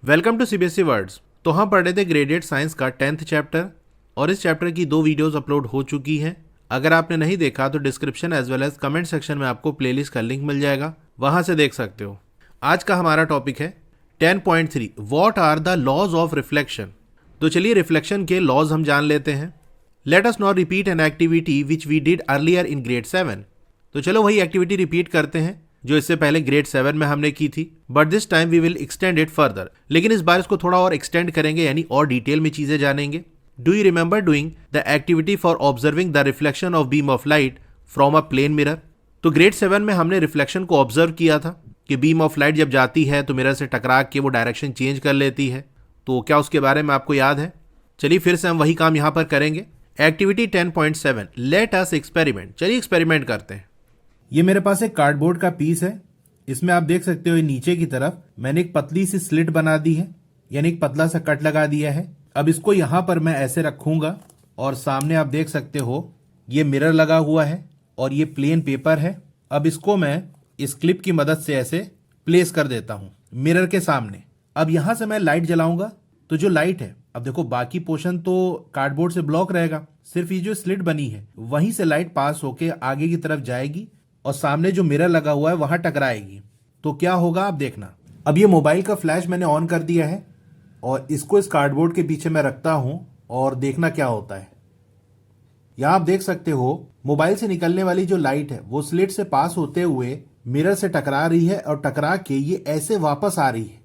Welcome to CBSE words. तो हम पढ़ रहे थे ग्रेड 8 साइंस का 10th चैप्टर और इस चैप्टर की 2 वीडियोस अपलोड हो चुकी हैं। अगर आपने नहीं देखा तो description as well as comment section में आपको प्लेलिस्ट का लिंक मिल जाएगा, वहां से देख सकते हो। आज का हमारा टॉपिक है 10.3 what are the laws of reflection. तो चलिए रिफ्लेक्शन के लॉज हम जान लेते हैं। Let us not repeat an activity which we did earlier in grade 7। तो चलो वही एक्टिविटी रिपीट करते हैं जो इससे पहले ग्रेड 7 में हमने की थी, but this time we will extend it further. लेकिन इस बार इसको थोड़ा और एक्सटेंड करेंगे, यानी और डिटेल में चीजें जानेंगे। Do you remember doing the activity for observing the reflection of beam of light from a plane mirror? तो ग्रेड 7 में हमने रिफ्लेक्शन को ऑब्जर्व किया था कि बीम ऑफ लाइट जब जाती है तो मिरर से टकरा के वो डायरेक्शन चेंज कर लेती है। तो क्या उसके बारे में आपको याद है? चलिए फिर से हम वही काम यहाँ पर करेंगे। Activity 10.7 late us experiment. चलिए एक्सपेरिमेंट करते हैं। ये मेरे पास एक कार्डबोर्ड का पीस है। इसमें आप देख सकते हो नीचे की तरफ मैंने एक पतली सी स्लिट बना दी है, यानी एक पतला सा कट लगा दिया है। अब इसको यहाँ पर मैं ऐसे रखूंगा और सामने आप देख सकते हो ये मिरर लगा हुआ है और ये प्लेन पेपर है। अब इसको मैं इस क्लिप की मदद से ऐसे प्लेस कर देता हूँ मिरर के सामने। अब यहाँ से मैं लाइट जलाऊंगा तो जो लाइट है, अब देखो बाकी पोर्शन तो कार्डबोर्ड से ब्लॉक रहेगा, सिर्फ ये जो स्लिट बनी है वहीं से लाइट पास होके आगे की तरफ जाएगी और सामने जो मिरर लगा हुआ है वहां टकराएगी। तो क्या होगा आप देखना। अब ये मोबाइल का फ्लैश मैंने ऑन कर दिया है और इसको इस कार्डबोर्ड के पीछे मैं रखता हूं और देखना क्या होता है। यहां आप देख सकते हो मोबाइल से निकलने वाली जो लाइट है वो स्लिट से पास होते हुए मिरर से टकरा रही है और टकरा के ये ऐसे वापस आ रही है।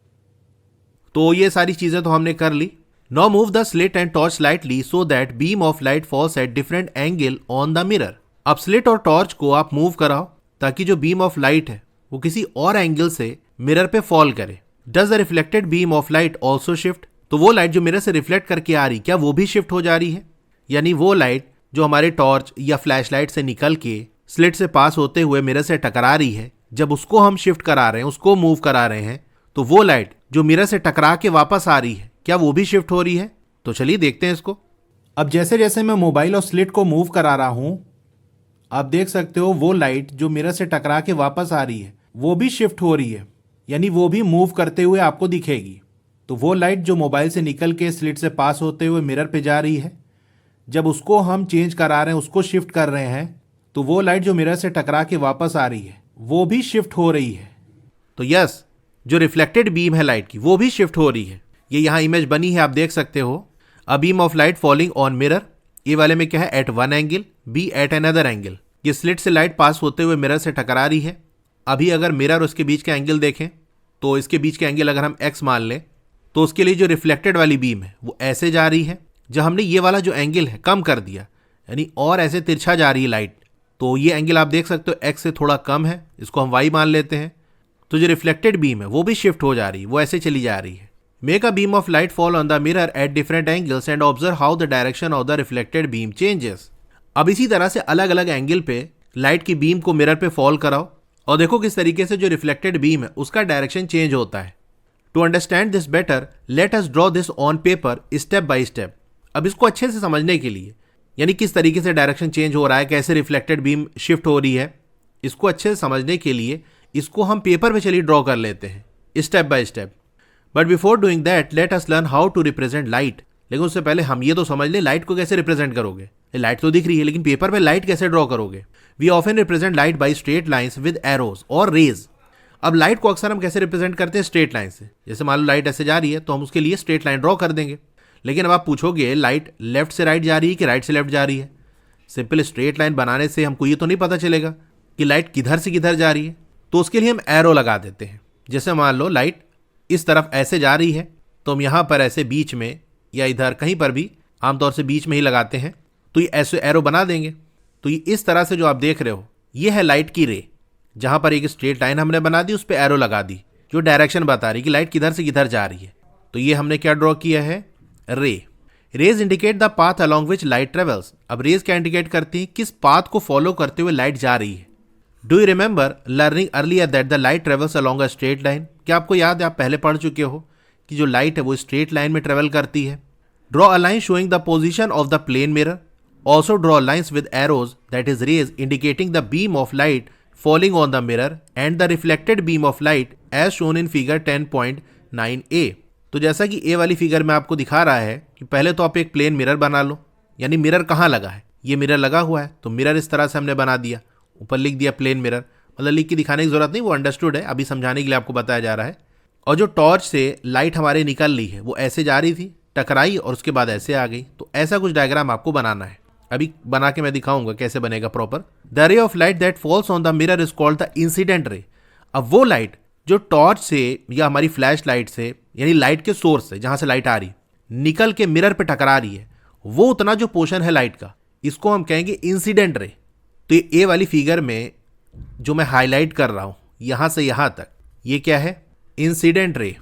तो ये सारी चीजें तो हमने कर ली। Now move the slit and torch slightly so that beam of light falls at different angle on the mirror. अब स्लिट और टॉर्च को आप मूव कराओ ताकि जो बीम ऑफ लाइट है वो किसी और एंगल से मिरर पे फॉल करे। Does the reflected beam of light also shift? तो वो लाइट जो मिरर से रिफ्लेक्ट करके आ रही, क्या वो भी शिफ्ट हो जा रही है? यानी वो लाइट जो हमारे टॉर्च या फ्लैश लाइट से निकल के स्लिट से पास होते हुए मिरर से टकरा रही है, जब उसको हम शिफ्ट करा रहे हैं, उसको मूव करा रहे हैं, तो वो लाइट जो मिरर से टकरा के वापस आ रही है, क्या वो भी शिफ्ट हो रही है? तो चलिए देखते हैं इसको। अब जैसे जैसे मैं मोबाइल और स्लिट को मूव करा रहा हूं, आप देख सकते हो वो लाइट जो मिरर से टकरा के वापस आ रही है वो भी शिफ्ट हो रही है, यानी वो भी मूव करते हुए आपको दिखेगी। तो वो लाइट जो मोबाइल से निकल के स्लिट से पास होते हुए मिरर पे जा रही है, जब उसको हम चेंज करा रहे हैं, उसको शिफ्ट कर रहे हैं, तो वो लाइट जो मिरर से टकरा के वापस आ रही है वो भी शिफ्ट हो रही है। तो यस, जो रिफ्लेक्टेड बीम है लाइट की वो भी शिफ्ट हो रही है। ये यहाँ इमेज बनी है, आप देख सकते हो। A beam of light falling on mirror, A वाले में क्या है, at one angle, B at another angle. ये स्लिट से लाइट पास होते हुए मिरर से टकरा रही है। अभी अगर मिरर और उसके बीच के एंगल देखें तो इसके बीच के एंगल अगर हम x मान लें तो उसके लिए जो रिफ्लेक्टेड वाली बीम है वो ऐसे जा रही है। जब हमने ये वाला जो एंगल है कम कर दिया, यानी और ऐसे तिरछा जा रही है लाइट, तो ये एंगल आप देख सकते हो x से थोड़ा कम है, इसको हम y मान लेते हैं। तो जो रिफ्लेक्टेड बीम है वो भी शिफ्ट हो जा रही है, वो ऐसे चली जा रही है। Make a beam of light fall on the mirror at different angles and observe how the direction of the reflected beam changes. अब इसी तरह से अलग अलग एंगल पे लाइट की बीम को मिरर पे फॉल कराओ और देखो किस तरीके से जो रिफ्लेक्टेड बीम है उसका डायरेक्शन चेंज होता है। To understand this better let us draw this on paper step by step. अब इसको अच्छे से समझने के लिए, यानी किस तरीके से डायरेक्शन चेंज हो रहा है, कैसे रिफ्लेक्टेड बीम शिफ्ट हो रही है, इसको अच्छे से समझने के लिए इसको हम पेपर पे चलिए ड्रॉ कर लेते हैं step by step. But before doing that let us learn how to represent light. लेकिन उससे पहले हम ये तो समझ लें लाइट को कैसे रिप्रेजेंट करोगे। लाइट तो दिख रही है लेकिन पेपर पे लाइट कैसे ड्रॉ करोगे? We often represent light by straight lines with arrows और रेज। अब लाइट को अक्सर हम कैसे रिप्रेजेंट करते हैं? स्ट्रेट लाइन से। जैसे मान लो लाइट ऐसे जा रही है तो हम उसके लिए स्ट्रेट लाइन ड्रॉ कर देंगे। लेकिन अब आप पूछोगे लाइट लेफ्ट से राइट जा रही है कि राइट से लेफ्ट जा रही है? सिंपल स्ट्रेट लाइन बनाने से हमको ये तो नहीं पता चलेगा कि लाइट किधर से किधर जा रही है, तो उसके लिए हम एरो लगा देते हैं। जैसे मान लो लाइट इस तरफ ऐसे जा रही है तो हम यहाँ पर ऐसे बीच में या इधर कहीं पर भी, आमतौर से बीच में ही लगाते हैं, तो ये ऐसे एरो बना देंगे। तो ये इस तरह से जो आप देख रहे हो ये है लाइट की रे। जहां पर एक स्ट्रेट लाइन हमने बना दी, उस पर एरो लगा दी जो डायरेक्शन बता रही कि लाइट किधर से किधर जा रही है। तो ये हमने क्या ड्रॉ किया है? Ray. Rays indicate the path along which light travels. अब रेज क्या इंडिकेट करती है? किस पाथ को फॉलो करते हुए लाइट जा रही है। Do you remember learning earlier that the light travels along a straight line? क्या आपको याद है, आप पहले पढ़ चुके हो कि जो लाइट है वो स्ट्रेट लाइन में ट्रेवल करती है। Draw a line showing the position of the plane mirror. Also draw lines with arrows, that is rays, indicating the beam of light falling on the mirror and the reflected beam of light as shown in figure 10.9a. तो जैसा कि ए वाली figure में आपको दिखा रहा है कि पहले तो आप एक प्लेन मिरर बना लो, यानी मिरर कहाँ लगा है, ये मिरर लगा हुआ है, तो मिरर इस तरह से हमने बना दिया, ऊपर लिख दिया प्लेन मिरर, मतलब लिख के दिखाने की जरूरत नहीं, वो अंडरस्टूड है, अभी समझाने के लिए आपको बताया जा रहा है। और जो टॉर्च से लाइट हमारे निकल रही है वो ऐसे जा रही थी, टकराई और उसके बाद ऐसे आ गई, तो ऐसा कुछ डायग्राम आपको बनाना है। अभी बना के मैं दिखाऊंगा कैसे बनेगा proper. The ray of light that falls on the mirror is called the incident रे। अब वो लाइट जो टॉर्च से या हमारी फ्लैश लाइट से, यानी लाइट के सोर्स से जहां से लाइट आ रही निकल के मिरर पे टकरा रही है, वो उतना जो पोर्शन है लाइट का, इसको हम कहेंगे इंसिडेंट रे। तो ये ए वाली फिगर में जो मैं हाईलाइट कर रहा हूं यहां से यहां तक, ये क्या है, incident ray.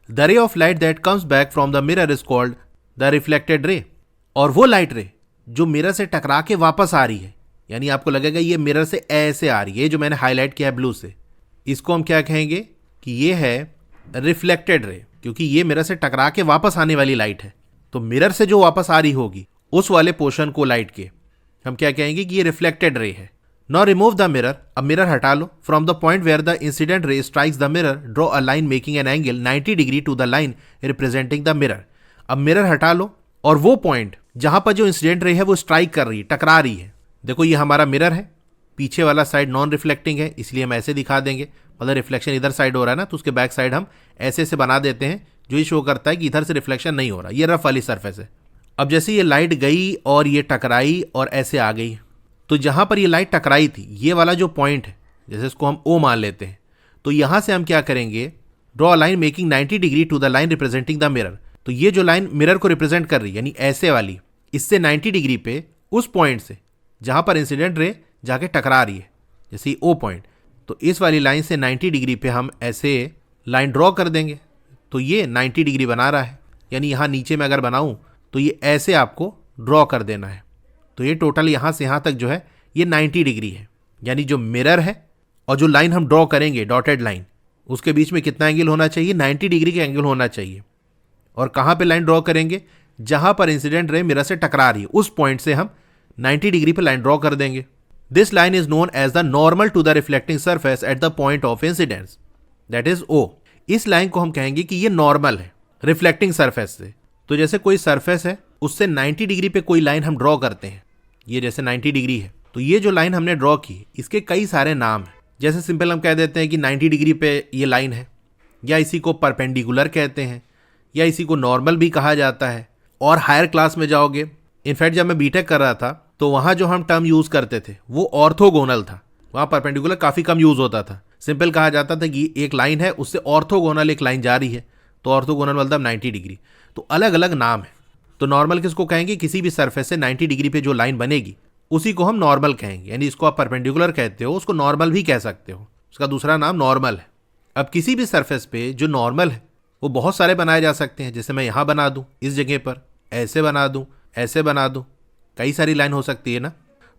The ray of light that comes back from the mirror is called the reflected रे। और वो लाइट रे जो मिरर से टकरा के वापस आ रही है, यानी आपको लगेगा ये मिरर से ऐसे आ रही है, जो मैंने हाईलाइट किया है ब्लू से, इसको हम क्या कहेंगे कि ये है रिफ्लेक्टेड रे, क्योंकि ये मिरर से टकरा के वापस आने वाली लाइट है। तो मिरर से जो वापस आ रही होगी उस वाले पोर्शन को लाइट के हम क्या कहेंगे कि ये रिफ्लेक्टेड रे है। नाउ रिमूव द मिरर, अब मिरर हटा लो। From the point where the incident ray strikes the mirror draw a line making an angle 90 degree to the line representing the mirror. अब मिरर हटा लो और वो point जहां पर जो इंसिडेंट रे है वो स्ट्राइक कर रही है, टकरा रही है। देखो ये हमारा मिरर है, पीछे वाला साइड नॉन रिफ्लेक्टिंग है, इसलिए हम ऐसे दिखा देंगे, मतलब रिफ्लेक्शन इधर साइड हो रहा है ना, तो उसके बैक साइड हम ऐसे से बना देते हैं, जो ये शो करता है कि इधर से रिफ्लेक्शन नहीं हो रहा। ये रफ वाली सरफेस है। अब जैसे ये लाइट गई और ये टकराई और ऐसे आ गई, तो जहां पर ये लाइट टकराई थी, ये वाला जो पॉइंट है, जैसे इसको हम ओ मान लेते हैं, तो यहां से हम क्या करेंगे, draw a line making 90 degree to the line representing the mirror. तो ये जो लाइन मिरर को रिप्रेजेंट कर रही है, यानी ऐसे वाली, इससे 90 डिग्री पे उस पॉइंट से जहां पर इंसिडेंट रे जाके टकरा रही है, जैसे ओ पॉइंट, तो इस वाली लाइन से 90 डिग्री पे हम ऐसे लाइन ड्रॉ कर देंगे। तो ये 90 डिग्री बना रहा है, यानी यहाँ नीचे में अगर बनाऊं तो ये ऐसे आपको ड्रॉ कर देना है। तो ये टोटल यहाँ से यहाँ तक जो है ये 90 डिग्री है, यानी जो मिरर है और जो लाइन हम ड्रॉ करेंगे डॉटेड लाइन, उसके बीच में कितना एंगल होना चाहिए, 90 डिग्री का एंगल होना चाहिए। और कहाँ पे लाइन ड्रॉ करेंगे, जहां पर इंसिडेंट रे मिरर से टकरा रही है उस पॉइंट से हम 90 डिग्री पे लाइन ड्रॉ कर देंगे। This line is known as the normal to the reflecting surface at the point of incidence, that is O. इस लाइन को हम कहेंगे कि ये नॉर्मल है रिफ्लेक्टिंग सरफेस से। तो जैसे कोई सरफेस है उससे 90 डिग्री पे कोई लाइन हम ड्रॉ करते हैं, ये जैसे 90 डिग्री है, तो ये जो लाइन हमने ड्रॉ की इसके कई सारे नाम हैं। जैसे सिंपल हम कह देते हैं कि 90 डिग्री पे ये लाइन है, या इसी को परपेंडिकुलर कहते हैं, या इसी को नॉर्मल भी कहा जाता है। और हायर क्लास में जाओगे, इनफैक्ट जब मैं बीटेक कर रहा था तो वहाँ जो हम टर्म यूज़ करते थे वो ऑर्थोगोनल था, वहाँ परपेंडिकुलर काफ़ी कम यूज़ होता था। सिंपल कहा जाता था कि एक लाइन है उससे ऑर्थोगोनल एक लाइन जा रही है, तो ऑर्थोगोनल मतलब 90 डिग्री। तो अलग अलग नाम है। तो नॉर्मल किसको कहेंगे, किसी भी सरफेस से 90 डिग्री पे जो लाइन बनेगी उसी को हम नॉर्मल कहेंगे, यानी इसको आप परपेंडिकुलर कहते हो, उसको नॉर्मल भी कह सकते हो, उसका दूसरा नाम नॉर्मल है। अब किसी भी सरफेस पे जो नॉर्मल है वो बहुत सारे बनाए जा सकते हैं, जैसे मैं यहाँ बना दूँ, इस जगह पर ऐसे बना दूँ, ऐसे बना दूँ, कई सारी लाइन हो सकती है ना।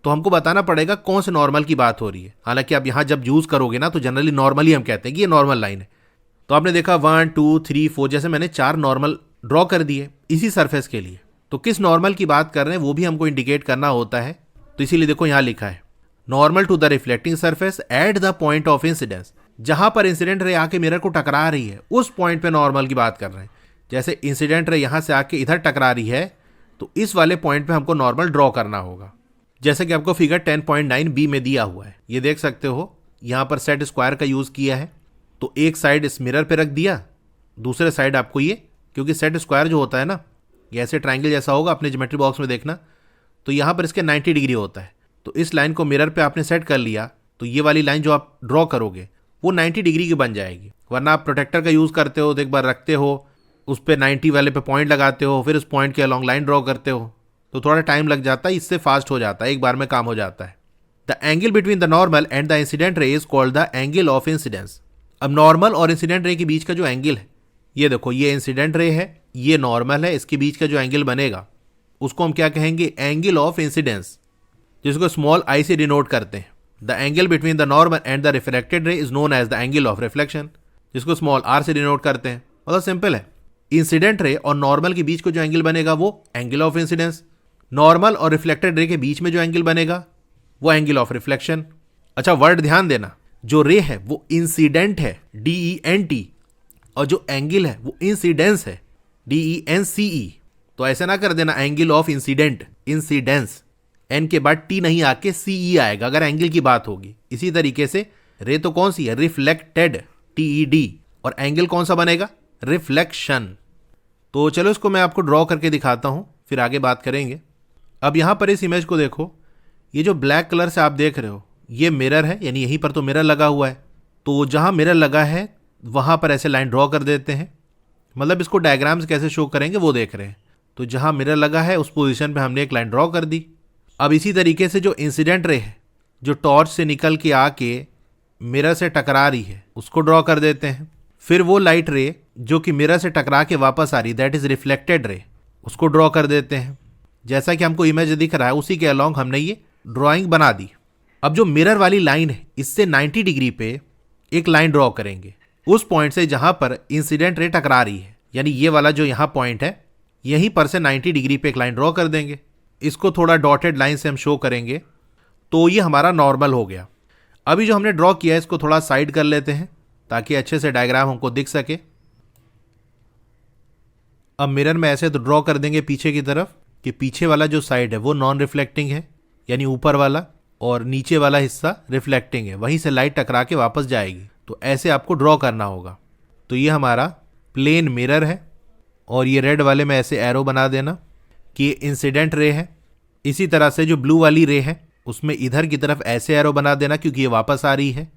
तो हमको बताना पड़ेगा कौन से नॉर्मल की बात हो रही है। हालांकि आप यहाँ जब यूज़ करोगे ना तो जनरली नॉर्मल ही हम कहते हैं कि ये नॉर्मल लाइन है। तो आपने देखा 1 2 3 4 जैसे मैंने 4 नॉर्मल ड्रॉ कर दिए इसी सरफेस के लिए। तो किस नॉर्मल की बात कर रहे हैं वो भी हमको इंडिकेट करना होता है। तो इसीलिए देखो यहाँ लिखा है normal to the reflecting surface at the point of incidence, जहां पर इंसिडेंट रे आके मिरर को टकरा रही है उस पॉइंट पे नॉर्मल की बात कर रहे हैं। जैसे इंसिडेंट रे यहां से आके इधर टकरा रही है तो इस वाले पॉइंट पे हमको नॉर्मल ड्रॉ करना होगा। जैसे कि आपको फिगर 10.9 बी में दिया हुआ है, ये देख सकते हो यहाँ पर सेट स्क्वायर का यूज़ किया है। तो एक साइड इस मिरर पे रख दिया, दूसरे साइड आपको ये, क्योंकि सेट स्क्वायर जो होता है ना ये ऐसे ट्राइंगल जैसा होगा, अपने ज्योमेट्री बॉक्स में देखना, तो यहाँ पर इसके 90 डिग्री होता है। तो इस लाइन को मिरर पे आपने सेट कर लिया तो ये वाली लाइन जो आप ड्रॉ करोगे वो 90 डिग्री की बन जाएगी। वरना आप प्रोटेक्टर का यूज़ करते हो तो एक बार रखते हो, उस पर 90 वाले पे पॉइंट लगाते हो, फिर उस पॉइंट के अलॉन्ग लाइन ड्रॉ करते हो, तो थोड़ा टाइम लग जाता है। इससे फास्ट हो जाता है, एक बार में काम हो जाता है। The angle between the normal and the incident रे is called the angle of incidence. अब नॉर्मल और इंसिडेंट रे के बीच का जो एंगल है, ये देखो ये इंसिडेंट रे है, ये नॉर्मल है, इसके बीच का जो एंगल बनेगा उसको हम क्या कहेंगे, एंगल ऑफ इंसिडेंस, जिसको स्मॉल आई से डिनोट करते हैं। The angle between the normal and the reflected ray is known as the angle of reflection, जिसको स्मॉल आर से डिनोट करते हैं। मतलब सिंपल है, इंसिडेंट रे और नॉर्मल के बीच को जो एंगल बनेगा वो एंगल ऑफ इंसिडेंस, नॉर्मल और रिफ्लेक्टेड रे के बीच में जो एंगल बनेगा वो एंगल ऑफ रिफ्लेक्शन। अच्छा वर्ड ध्यान देना, जो रे है वो इंसिडेंट है DENT, और जो एंगल है वो इंसिडेंस है DENCE। तो ऐसे ना कर देना angle of incident, incidence, n के बाद टी नहीं आके CE आएगा अगर एंगल की बात होगी। इसी तरीके से रे तो कौन सी है, रिफ्लेक्टेड, TED, और एंगल कौन सा बनेगा, रिफ्लेक्शन। तो चलो इसको मैं आपको ड्रॉ करके दिखाता हूं, फिर आगे बात करेंगे। अब यहां पर इस इमेज को देखो, ये जो ब्लैक कलर से आप देख रहे हो ये मिरर है, यानी यहीं पर तो मिरर लगा हुआ है। तो जहां मिरर लगा है वहां पर ऐसे लाइन ड्रॉ कर देते हैं, मतलब इसको डायग्राम्स कैसे शो करेंगे वो देख रहे हैं। तो जहां मिरर लगा है उस पोजीशन पे हमने एक लाइन ड्रॉ कर दी। अब इसी तरीके से जो इंसिडेंट रे है, जो टॉर्च से निकल के आके मिरर से टकरा रही है, उसको ड्रॉ कर देते हैं। फिर वो लाइट रे जो कि मिरर से टकरा के वापस आ रही, दैट इज रिफ्लेक्टेड रे, उसको ड्रॉ कर देते हैं। जैसा कि हमको इमेज दिख रहा है उसी के अलॉन्ग हमने ये ड्राइंग बना दी। अब जो मिरर वाली लाइन है इससे 90 डिग्री पे एक लाइन ड्रॉ करेंगे, उस पॉइंट से जहां पर इंसिडेंट रे टकरा रही है, यानी ये वाला जो यहां पॉइंट है यहीं पर से 90 डिग्री पे एक लाइन ड्रॉ कर देंगे। इसको थोड़ा डॉटेड लाइन से हम शो करेंगे। तो ये हमारा नॉर्मल हो गया। अभी जो हमने ड्रॉ किया है इसको थोड़ा साइड कर लेते हैं ताकि अच्छे से डायग्राम हमको दिख सके। अब मिरर में ऐसे तो ड्रॉ कर देंगे पीछे की तरफ कि पीछे वाला जो साइड है वो नॉन रिफ्लेक्टिंग है, यानी ऊपर वाला, और नीचे वाला हिस्सा रिफ्लेक्टिंग है, वहीं से लाइट टकरा के वापस जाएगी। तो ऐसे आपको ड्रॉ करना होगा। तो ये हमारा प्लेन मिरर है और ये रेड वाले में ऐसे एरो बना देना कि ये इंसिडेंट रे है। इसी तरह से जो ब्लू वाली रे है उसमें इधर की तरफ ऐसे एरो बना देना क्योंकि ये वापस आ रही है।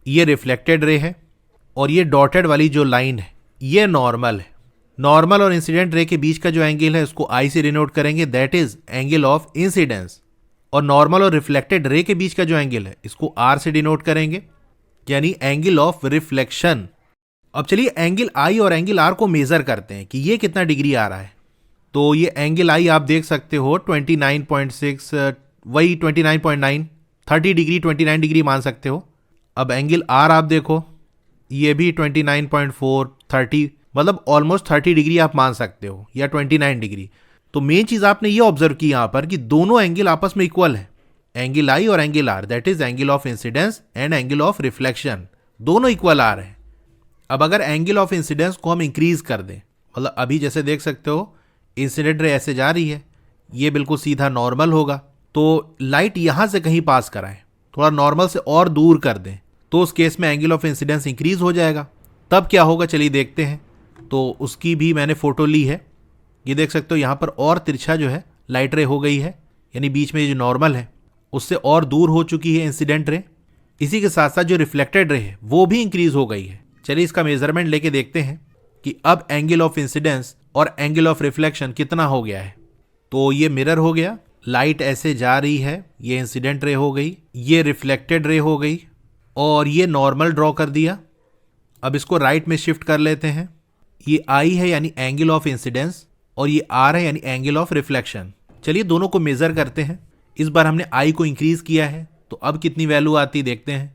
ये रिफ्लेक्टेड रे है और ये डॉटेड वाली जो लाइन है ये नॉर्मल है। नॉर्मल और इंसिडेंट रे के बीच का जो एंगल है उसको आई से डिनोट करेंगे, that is angle of incidence. और नॉर्मल और रिफ्लेक्टेड रे के बीच का जो एंगल है इसको आर से डिनोट करेंगे, यानी एंगल ऑफ रिफ्लेक्शन। अब चलिए एंगल आई और एंगल आर को मेजर करते हैं कि ये कितना डिग्री आ रहा है। तो ये एंगल आई आप देख सकते हो 29.6, वही 29.9, 30 डिग्री 29 डिग्री मान सकते हो। अब एंगल आर आप देखो, ये भी 29.4, 30, मतलब ऑलमोस्ट 30 डिग्री आप मान सकते हो, या 29 डिग्री। तो मेन चीज आपने ये ऑब्जर्व की यहां पर कि दोनों एंगल आपस में इक्वल है, एंगल आई और angle r, that is angle of incidence and angle of reflection, दोनों इक्वल आ रहे हैं। अब अगर एंगल ऑफ इंसिडेंस को हम इंक्रीज कर दें, मतलब अभी जैसे देख सकते हो इंसिडेंट रे ऐसे जा रही है, ये बिल्कुल सीधा नॉर्मल होगा। तो लाइट यहां से कहीं पास कराएं, थोड़ा नॉर्मल से और दूर कर दें, तो उस केस में एंगल ऑफ इंसिडेंस इंक्रीज हो जाएगा। तब क्या होगा चलिए देखते हैं। तो उसकी भी मैंने फोटो ली है, ये देख सकते हो यहाँ पर और तिरछा जो है लाइट रे हो गई है, यानी बीच में जो नॉर्मल है उससे और दूर हो चुकी है इंसिडेंट रे। इसी के साथ साथ जो रिफ्लेक्टेड रे है वो भी इंक्रीज हो गई है। चलिए इसका मेजरमेंट लेके देखते हैं कि अब एंगल ऑफ इंसिडेंस और एंगल ऑफ रिफ्लेक्शन कितना हो गया है। तो ये मिरर हो गया, लाइट ऐसे जा रही है, ये इंसिडेंट रे हो गई, ये रिफ्लेक्टेड रे हो गई, और ये नॉर्मल ड्रॉ कर दिया। अब इसको राइट में शिफ्ट कर लेते हैं। ये आई है यानी एंगल ऑफ इंसिडेंस, और ये आर है यानी एंगल ऑफ रिफ्लेक्शन। चलिए दोनों को मेजर करते हैं। इस बार हमने आई को इंक्रीज किया है, तो अब कितनी वैल्यू आती देखते हैं।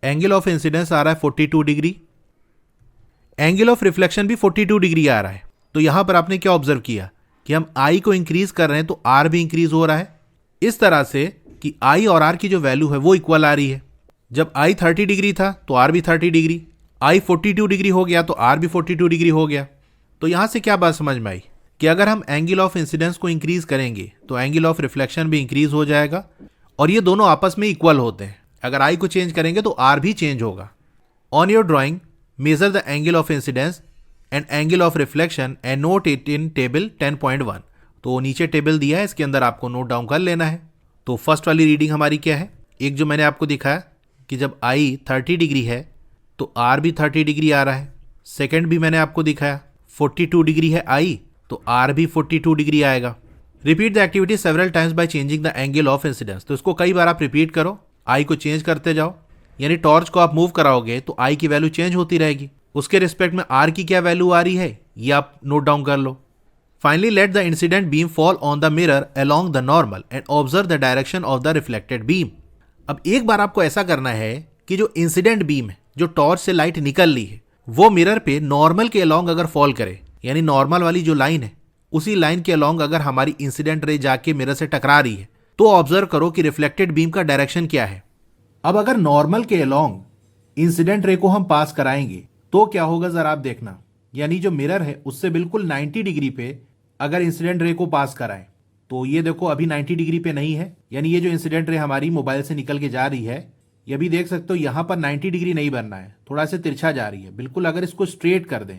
एंगल ऑफ इंसिडेंस आ रहा है 42 डिग्री, एंगल ऑफ रिफ्लेक्शन भी 42 डिग्री आ रहा है। तो यहां पर आपने क्या ऑब्जर्व किया कि हम आई को इंक्रीज कर रहे हैं तो आर भी इंक्रीज हो रहा है, इस तरह से कि आई और आर की जो वैल्यू है वो इक्वल आ रही है। जब आई 30 डिग्री था तो आर भी 30 डिग्री, आई 42 डिग्री हो गया तो आर भी 42 डिग्री हो गया। तो यहां से क्या बात समझ में आई कि अगर हम एंगल ऑफ इंसिडेंस को इंक्रीज करेंगे तो एंगल ऑफ रिफ्लेक्शन भी इंक्रीज हो जाएगा, और ये दोनों आपस में इक्वल होते हैं। अगर आई को चेंज करेंगे तो आर भी चेंज होगा। On your drawing measure the angle of incidence and angle of reflection and note it in table 10.1। तो नीचे टेबल दिया है, इसके अंदर आपको नोट डाउन कर लेना है। तो फर्स्ट वाली रीडिंग हमारी क्या है, एक जो मैंने आपको दिखाया कि जब आई 30 डिग्री है तो आर भी 30 डिग्री आ रहा है। सेकेंड भी मैंने आपको दिखाया 42 डिग्री है आई, तो आर भी 42 डिग्री आएगा। Repeat the activity several times by changing the angle of incidence. तो इसको कई बार आप रिपीट करो, आई को चेंज करते जाओ, यानी टॉर्च को आप मूव कराओगे तो आई की वैल्यू चेंज होती रहेगी। उसके रिस्पेक्ट में आर की क्या वैल्यू आ रही है ये आप नोट डाउन कर लो। Finally let the incident beam fall on the mirror along the normal and observe the direction of the reflected beam. अब एक बार आपको ऐसा करना है कि जो इंसिडेंट बीम है, जो टॉर्च से लाइट निकल रही है, वो मिरर पे नॉर्मल के अलोंग अगर फॉल करे, यानी नॉर्मल वाली जो लाइन है उसी लाइन के अलोंग अगर हमारी इंसिडेंट रे जाके मिरर से टकरा रही है, तो ऑब्जर्व करो कि रिफ्लेक्टेड बीम का डायरेक्शन क्या है। अब अगर नॉर्मल के अलोंग इंसिडेंट रे को हम पास कराएंगे तो क्या होगा जरा आप देखना। यानी जो मिरर है उससे बिल्कुल 90 डिग्री पे अगर इंसिडेंट रे को पास कराएं तो ये देखो अभी 90 डिग्री पे नहीं है, यानी ये जो इंसिडेंट रे हमारी मोबाइल से निकल के जा रही है ये भी देख सकते हो यहाँ पर 90 डिग्री नहीं बनना है, थोड़ा सा तिरछा जा रही है। बिल्कुल अगर इसको स्ट्रेट कर दें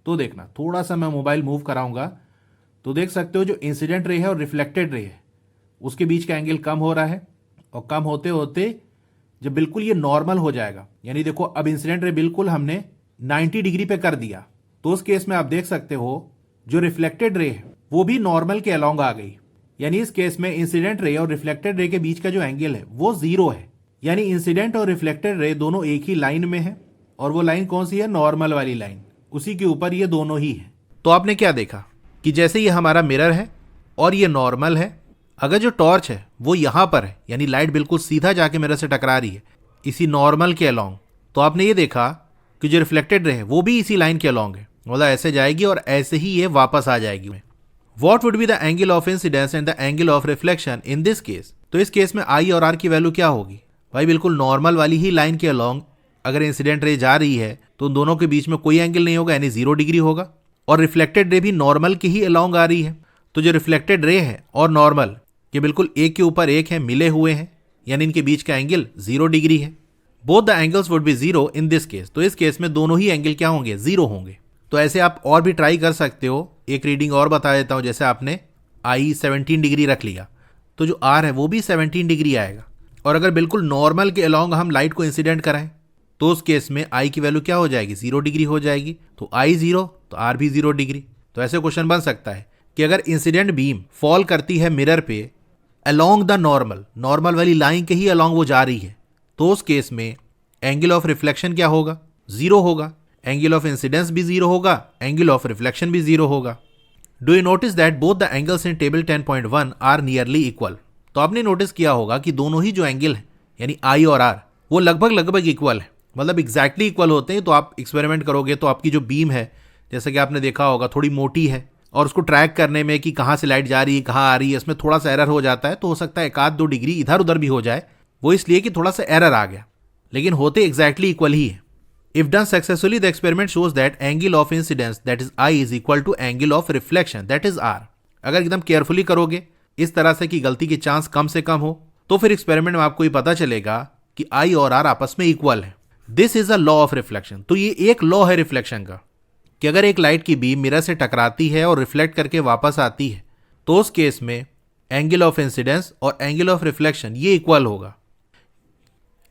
तो देखना, थोड़ा सा मैं मोबाइल मूव कराऊंगा तो देख सकते हो जो इंसिडेंट रे है और रिफ्लेक्टेड रे है उसके बीच का एंगल कम हो रहा है, और कम होते होते जब बिल्कुल ये नॉर्मल हो जाएगा, यानी देखो अब इंसिडेंट रे बिल्कुल हमने 90 डिग्री पे कर दिया, तो उस केस में आप देख सकते हो जो रिफ्लेक्टेड रे है वो भी नॉर्मल के अलोंग आ गई। यानी इस केस में इंसिडेंट रे और रिफ्लेक्टेड रे के बीच का जो एंगल है वो जीरो है, यानी इंसिडेंट और रिफ्लेक्टेड रे दोनों एक ही लाइन में है, और वो लाइन कौन सी है, नॉर्मल वाली लाइन, उसी के ऊपर ये दोनों ही है। तो आपने क्या देखा कि जैसे ये हमारा मिरर है और ये नॉर्मल है, अगर जो टॉर्च है वो यहाँ पर है यानी लाइट बिल्कुल सीधा जाके मिरर से टकरा रही है इसी नॉर्मल के अलोंग, तो आपने ये देखा कि जो रिफ्लेक्टेड रे है वो भी इसी लाइन के अलोंग है, मतलब ऐसे जाएगी और ऐसे ही ये वापस आ जाएगी। What would be the angle of incidence and the angle of reflection in this case? तो इस केस में आई और आर की वैल्यू क्या होगी भाई, बिल्कुल नॉर्मल वाली ही लाइन के अलोंग अगर इंसिडेंट रे जा रही है तो उन दोनों के बीच में कोई एंगल नहीं होगा यानी 0 डिग्री होगा, और रिफ्लेक्टेड रे भी नॉर्मल के ही अलोंग आ रही है, तो जो रिफ्लेक्टेड रे है और नॉर्मल ये बिल्कुल एक के ऊपर एक है, मिले हुए हैं, यानी इनके बीच का एंगल 0 डिग्री है। Both the angles would be 0 in this case, तो इस केस में दोनों ही एंगल क्या होंगे, 0 होंगे। तो ऐसे आप और भी ट्राई कर सकते हो, एक रीडिंग और बता देता हूं, जैसे आपने आई 17 डिग्री रख लिया तो जो आर है वो भी 17 डिग्री आएगा, और अगर बिल्कुल नॉर्मल के अलोंग हम लाइट को इंसिडेंट कराएं तो उस केस में आई की वैल्यू क्या हो जाएगी, 0 डिग्री हो जाएगी, तो आई 0 तो आर भी 0 डिग्री। तो ऐसे क्वेश्चन बन सकता है कि अगर इंसिडेंट बीम फॉल करती है मिरर पे अलोंग द नॉर्मल वाली लाइन के ही अलोंग वो जा रही है, तो उस केस में एंगल ऑफ रिफ्लेक्शन क्या होगा, 0 होगा, एंगल ऑफ इंसिडेंस भी 0 होगा, एंगल ऑफ रिफ्लेक्शन भी 0 होगा। Do you notice that both the angles in table 10.1 are nearly equal? तो आपने नोटिस किया होगा कि दोनों ही जो एंगल है यानी आई और आर वो लगभग इक्वल है, मतलब एग्जैक्टली इक्वल होते हैं। तो आप एक्सपेरिमेंट करोगे तो आपकी जो बीम है जैसे कि आपने देखा होगा थोड़ी मोटी है, और उसको ट्रैक करने में कि कहाँ से लाइट जा रही है कहाँ आ रही है इसमें थोड़ा सा एरर हो जाता है, तो हो सकता है 1-2 डिग्री इधर उधर भी हो जाए, वो इसलिए कि थोड़ा सा एरर आ गया, लेकिन होते एग्जैक्टली इक्वल ही है। If done successfully the experiment shows that angle of incidence that is i is equal to angle of reflection that is r. अगर एकदम केयरफुली करोगे इस तरह से कि गलती के चांस कम से कम हो, तो फिर एक्सपेरिमेंट में आपको ये पता चलेगा कि आई और आर आपस में इक्वल है। This is a law of reflection. तो ये एक लॉ है रिफ्लेक्शन का कि अगर एक लाइट की बीम मिरर से टकराती है और रिफ्लेक्ट करके वापस आती है तो उस केस में एंगल ऑफ इंसिडेंस और एंगल ऑफ रिफ्लेक्शन ये इक्वल होगा।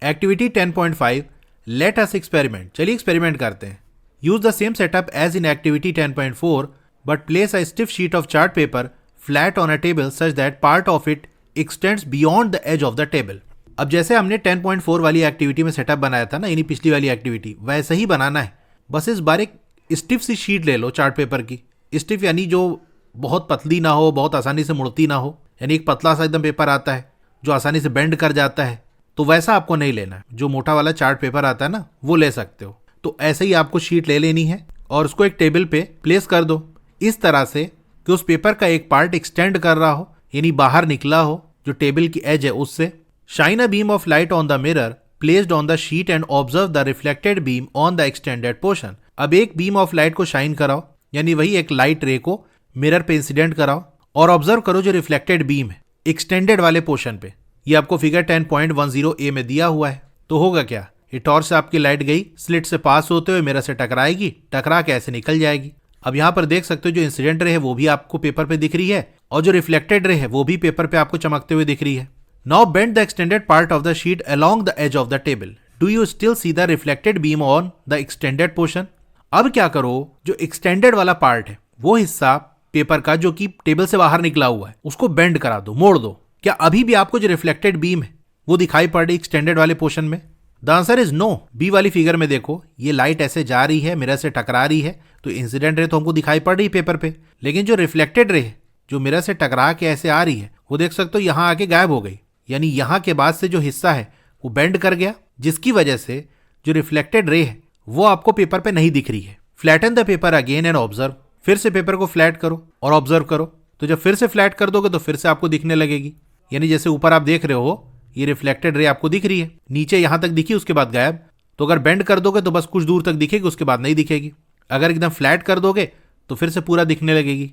Activity 10.5 let us experiment. चलिए एक्सपेरिमेंट करते हैं। Use the same setup as in activity 10.4 but place a stiff sheet of chart paper flat on a table such that part of it extends beyond the edge of the table. अब जैसे हमने 10.4 वाली activity में setup बनाया था ना, यानी पिछली वाली एक्टिविटी, वैसे ही बनाना है। बस इस बार एक स्टिफ सी शीट ले लो चार्ट पेपर की। स्टिफ यानी जो बहुत पतली ना हो, बहुत आसानी से मुड़ती ना हो, यानी एक पतला सा एकदम पेपर आता है जो आसानी से बेंड कर जाता है, तो वैसा आपको नहीं लेना है। जो मोटा वाला चार्ट पेपर आता है ना वो ले सकते हो। तो ऐसे ही आपको शीट ले लेनी है और उसको एक टेबल पे प्लेस कर दो इस तरह से कि उस पेपर का एक पार्ट एक्सटेंड कर रहा हो, यानी बाहर निकला हो जो टेबल की एज है उससे। Shine a beam of light on the mirror placed on the sheet and observe the reflected beam on the extended portion. अब एक बीम ऑफ लाइट को शाइन कराओ, यानी वही एक लाइट रे को मिरर पे इंसिडेंट कराओ और ऑब्जर्व करो जो रिफ्लेक्टेड बीम है एक्सटेंडेड वाले पोर्शन पे। ये आपको फिगर 10.10a में दिया हुआ है। तो होगा क्या, ये टॉर्च से आपकी लाइट गई, स्लिट से पास होते हुए मिरर से टकराएगी, टकरा के ऐसे निकल जाएगी। अब यहाँ पर देख सकते हो जो इंसिडेंट रे है वो भी आपको पेपर पे दिख रही है और जो रिफ्लेक्टेड रे है वो भी पेपर पे आपको चमकते हुए दिख रही है। Now bend the extended part of the sheet along the edge of the table. Do you still see the reflected beam on the extended portion? अब क्या करो, जो एक्सटेंडेड वाला पार्ट है वो हिस्सा पेपर का जो कि टेबल से बाहर निकला हुआ है उसको बेंड करा दो, मोड़ दो। क्या अभी भी आपको जो रिफ्लेक्टेड बीम है वो दिखाई पड़ रही एक्सटेंडेड वाले पोर्शन में? The answer is no. B वाली फिगर में देखो, ये लाइट ऐसे जा रही है, मिरर से टकरा रही है, तो इंसिडेंट रे तो हमको दिखाई पड़ रही है पेपर पे, लेकिन जो रिफ्लेक्टेड रे है जो मिरर से टकरा के ऐसे आ रही है वो देख सकते हो यहाँ आके गायब हो गई। यानी यहाँ के बाद से जो हिस्सा है वो बेंड कर गया, जिसकी वजह से जो रिफ्लेक्टेड रे है वो आपको पेपर पे नहीं दिख रही है। Flatten the paper again and observe. फिर से पेपर को फ्लैट करो और ऑब्जर्व करो। तो जब फिर से फ्लैट कर दोगे तो फिर से आपको दिखने लगेगी। यानी जैसे ऊपर आप देख रहे हो ये रिफ्लेक्टेड रे आपको दिख रही है, नीचे यहां तक दिखी उसके बाद गायब। तो अगर बेंड कर दोगे तो बस कुछ दूर तक दिखेगी, उसके बाद नहीं दिखेगी। अगर एकदम फ्लैट कर दोगे तो फिर से पूरा दिखने लगेगी।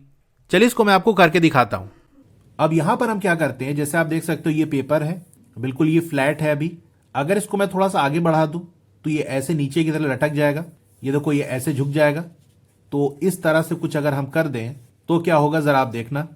चलिए इसको मैं आपको करके दिखाता हूं। अब यहां पर हम क्या करते हैं, जैसे आप देख सकते हो ये पेपर है, बिल्कुल ये फ्लैट है। अभी अगर इसको मैं थोड़ा सा आगे बढ़ा दूं तो ये ऐसे नीचे की तरह लटक जाएगा। ये देखो ये ऐसे झुक जाएगा। तो इस तरह से कुछ अगर हम कर दें तो क्या होगा जरा आप देखना।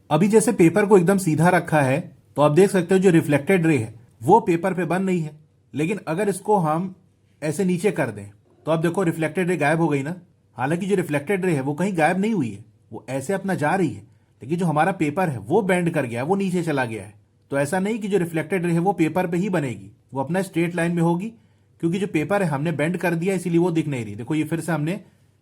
अभी जैसे पेपर को एकदम सीधा रखा है तो आप देख सकते हो जो रिफ्लेक्टेड रे है वो पेपर पे बन रही है। लेकिन अगर इसको हम ऐसे नीचे कर दें तो आप देखो रिफ्लेक्टेड रे गायब हो गई ना। हालांकि जो रिफ्लेक्टेड रे है वो कहीं गायब नहीं हुई है, वो ऐसे अपना जा रही है। लेकिन जो हमारा पेपर है वो बेंड कर गया है, वो नीचे चला गया है। तो ऐसा नहीं कि जो रिफ्लेक्टेड रे है वो पेपर पे ही बनेगी, वो अपना स्ट्रेट लाइन में होगी। क्योंकि जो पेपर है हमने बेंड कर दिया इसीलिए वो दिख नहीं रही। देखो ये फिर से हमने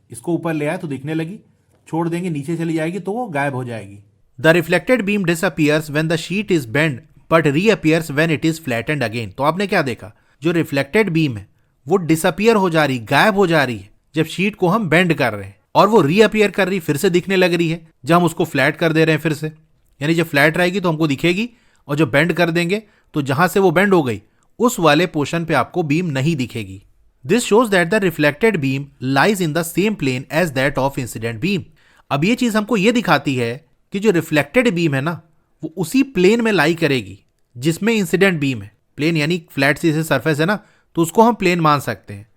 इसको ऊपर ले आया तो दिखने लगी, छोड़ देंगे नीचे चली जाएगी तो वो गायब हो जाएगी। The reflected beam disappears when the sheet is bend but reappears when it is flattened again. तो आपने क्या देखा, जो रिफ्लेक्टेड बीम है वो डिसअपियर हो जा रही, गायब हो जा रही है जब शीट को हम बेंड कर रहे हैं, और वो रीअपियर कर रही, फिर से दिखने लग रही है जब हम उसको फ्लैट कर दे रहे हैं फिर से। यानी जब फ्लैट रहेगी तो हमको दिखेगी, और जब बेंड कर देंगे तो जहां से वो बेंड हो गई उस वाले पोर्शन पे आपको बीम नहीं दिखेगी। This shows that the reflected beam lies in the same plane as that of incident beam. अब ये चीज हमको ये दिखाती है कि जो रिफ्लेक्टेड बीम है ना वो उसी प्लेन में लाई करेगी जिसमें इंसिडेंट बीम है। प्लेन यानी फ्लैट सी सरफेस है ना, तो उसको हम प्लेन मान सकते हैं।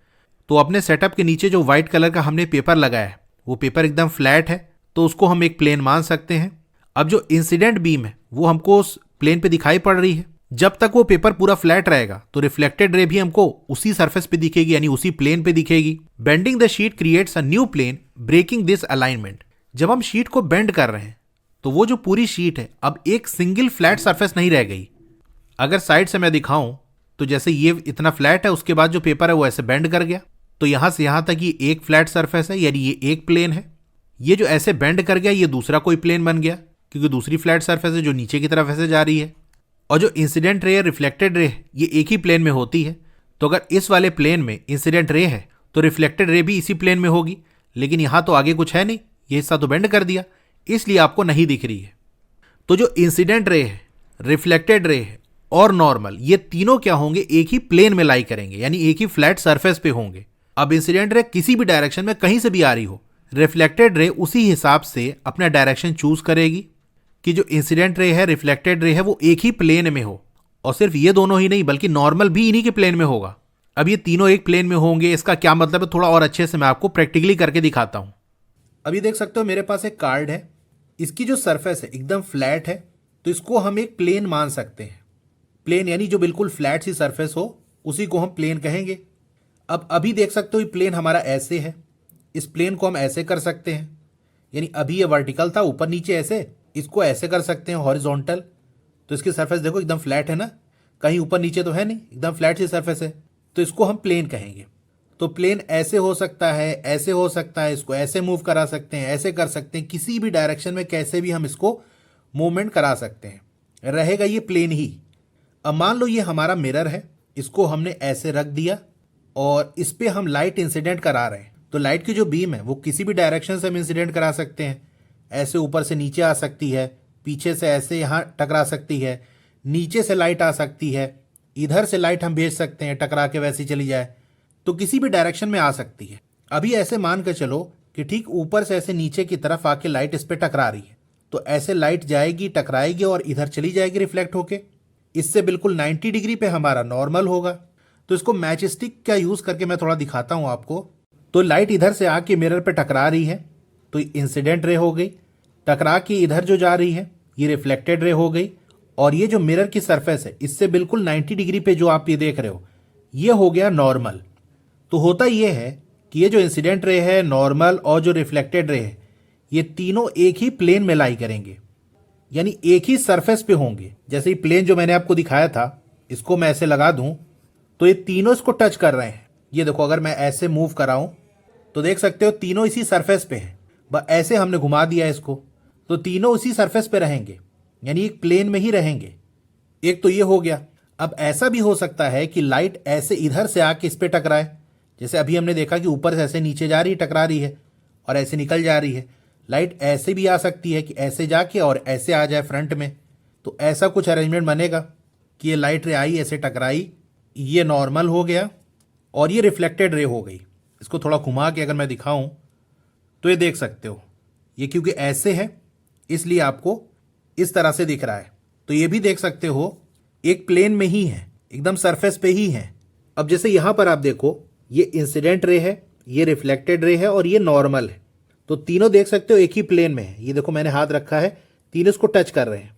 तो अपने सेटअप के नीचे जो व्हाइट कलर का हमने पेपर लगाया है वो पेपर एकदम फ्लैट है, तो उसको हम एक प्लेन मान सकते हैं। अब जो इंसिडेंट बीम है वो हमको उस प्लेन पे दिखाई पड़ रही है। जब तक वो पेपर पूरा फ्लैट रहेगा तो रिफ्लेक्टेड रे भी हमको उसी सरफेस पे दिखेगी, यानी उसी प्लेन पे दिखेगी। Bending the sheet creates a new plane breaking this alignment. जब हम शीट को बेंड कर रहे हैं तो वो जो पूरी शीट है अब एक सिंगल फ्लैट सरफेस नहीं रह गई। अगर साइड से मैं दिखाऊं तो जैसे ये इतना फ्लैट है, उसके बाद जो पेपर है वो ऐसे बेंड कर गया, तो यहां से यहां तक ये एक फ्लैट सरफेस है, यानी ये एक प्लेन है। ये जो ऐसे बेंड कर गया ये दूसरा कोई प्लेन बन गया, क्योंकि दूसरी फ्लैट सरफेस है जो नीचे की तरफ ऐसे जा रही है। और जो इंसिडेंट रे रिफ्लेक्टेड रे ये एक ही प्लेन में होती है। तो अगर इस वाले प्लेन में इंसिडेंट रे है तो रिफ्लेक्टेड रे भी इसी प्लेन में होगी। लेकिन यहां तो आगे कुछ है नहीं, ये हिस्सा तो बेंड कर दिया, इसलिए आपको नहीं दिख रही है। तो जो इंसिडेंट रे है, रिफ्लेक्टेड रे है और नॉर्मल, ये तीनों क्या होंगे, एक ही प्लेन में लाई करेंगे, यानी एक ही फ्लैट सरफेस पे होंगे। अब इंसिडेंट रे किसी भी डायरेक्शन में कहीं से भी आ रही हो, रिफ्लेक्टेड रे उसी हिसाब से अपना डायरेक्शन चूज करेगी कि जो इंसिडेंट रे है, रिफ्लेक्टेड रे है, वो एक ही प्लेन में हो। और सिर्फ ये दोनों ही नहीं बल्कि नॉर्मल भी इन्हीं के प्लेन में होगा। अब ये तीनों एक प्लेन में होंगे, इसका क्या मतलब है थोड़ा और अच्छे से मैं आपको प्रैक्टिकली करके दिखाता हूं। अभी देख सकते हो मेरे पास एक कार्ड है, इसकी जो सरफेस है एकदम फ्लैट है, तो इसको हम एक प्लेन मान सकते हैं। प्लेन यानी जो बिल्कुल फ्लैट सी सरफेस हो उसी को हम प्लेन कहेंगे। अब अभी देख सकते हो ये प्लेन हमारा ऐसे है, इस प्लेन को हम ऐसे कर सकते हैं, यानी अभी ये वर्टिकल था ऊपर नीचे ऐसे, इसको ऐसे कर सकते हैं हॉरिजॉन्टल। तो इसकी सरफेस देखो एकदम फ्लैट है ना, कहीं ऊपर नीचे तो है नहीं, एकदम फ्लैट सी सरफेस है, तो इसको हम प्लेन कहेंगे। तो प्लेन ऐसे हो सकता है, ऐसे हो सकता है, इसको ऐसे मूव करा सकते हैं, ऐसे कर सकते हैं, किसी भी डायरेक्शन में कैसे भी हम इसको मूवमेंट करा सकते हैं, रहेगा ये प्लेन ही। अब मान लो ये हमारा मिरर है, इसको हमने ऐसे रख दिया और इस पे हम लाइट इंसिडेंट करा रहे हैं। तो लाइट की जो बीम है वो किसी भी डायरेक्शन से हम इंसिडेंट करा सकते हैं। ऐसे ऊपर से नीचे आ सकती है, पीछे से ऐसे यहाँ टकरा सकती है, नीचे से लाइट आ सकती है, इधर से लाइट हम भेज सकते हैं टकरा के वैसी चली जाए, तो किसी भी डायरेक्शन में आ सकती है। अभी ऐसे मान कर चलो कि ठीक ऊपर से ऐसे नीचे की तरफ आके लाइट इस पे टकरा रही है, तो ऐसे लाइट जाएगी, टकराएगी और इधर चली जाएगी रिफ्लेक्ट होके। इससे बिल्कुल 90 डिग्री पे हमारा नॉर्मल होगा। तो इसको मैच स्टिक का यूज करके मैं थोड़ा दिखाता हूं आपको। तो लाइट इधर से आके मिरर पे टकरा रही है तो इंसिडेंट रे हो गई, टकरा के इधर जो जा रही है ये रिफ्लेक्टेड रे हो गई, और ये जो मिरर की सरफेस है इससे बिल्कुल 90 डिग्री पे जो आप ये देख रहे हो ये हो गया नॉर्मल। तो होता ये है कि ये जो इंसिडेंट रे है, नॉर्मल और जो रिफ्लेक्टेड रे है, ये तीनों एक ही प्लेन में लाई करेंगे, यानी एक ही सरफेस पे होंगे। जैसे ही प्लेन जो मैंने आपको दिखाया था, इसको मैं ऐसे लगा दूं तो ये तीनों इसको टच कर रहे हैं। ये देखो अगर मैं ऐसे मूव कराऊं तो देख सकते हो तीनों इसी सरफेस पे हैं। बस ऐसे हमने घुमा दिया इसको तो तीनों उसी सरफेस पे रहेंगे, यानी एक प्लेन में ही रहेंगे। एक तो ये हो गया। अब ऐसा भी हो सकता है कि लाइट ऐसे इधर से आके इस पे टकराए, जैसे अभी हमने देखा कि ऊपर से ऐसे नीचे जा रही है, टकरा रही है और ऐसे निकल जा रही है। लाइट ऐसे भी आ सकती है कि ऐसे जाके और ऐसे आ जाए फ्रंट में। तो ऐसा कुछ अरेंजमेंट बनेगा कि ये लाइट रे आई, ऐसे टकराई, ये नॉर्मल हो गया और ये रिफ्लेक्टेड रे हो गई। इसको थोड़ा घुमा के अगर मैं दिखाऊं तो ये देख सकते हो, ये क्योंकि ऐसे है इसलिए आपको इस तरह से दिख रहा है। तो ये भी देख सकते हो एक प्लेन में ही है, एकदम सरफेस पे ही है। अब जैसे यहां पर आप देखो, ये इंसिडेंट रे है, ये रिफ्लेक्टेड रे है और ये नॉर्मल है। तो तीनों देख सकते हो एक ही प्लेन में है। ये देखो मैंने हाथ रखा है, तीनों इसको टच कर रहे हैं,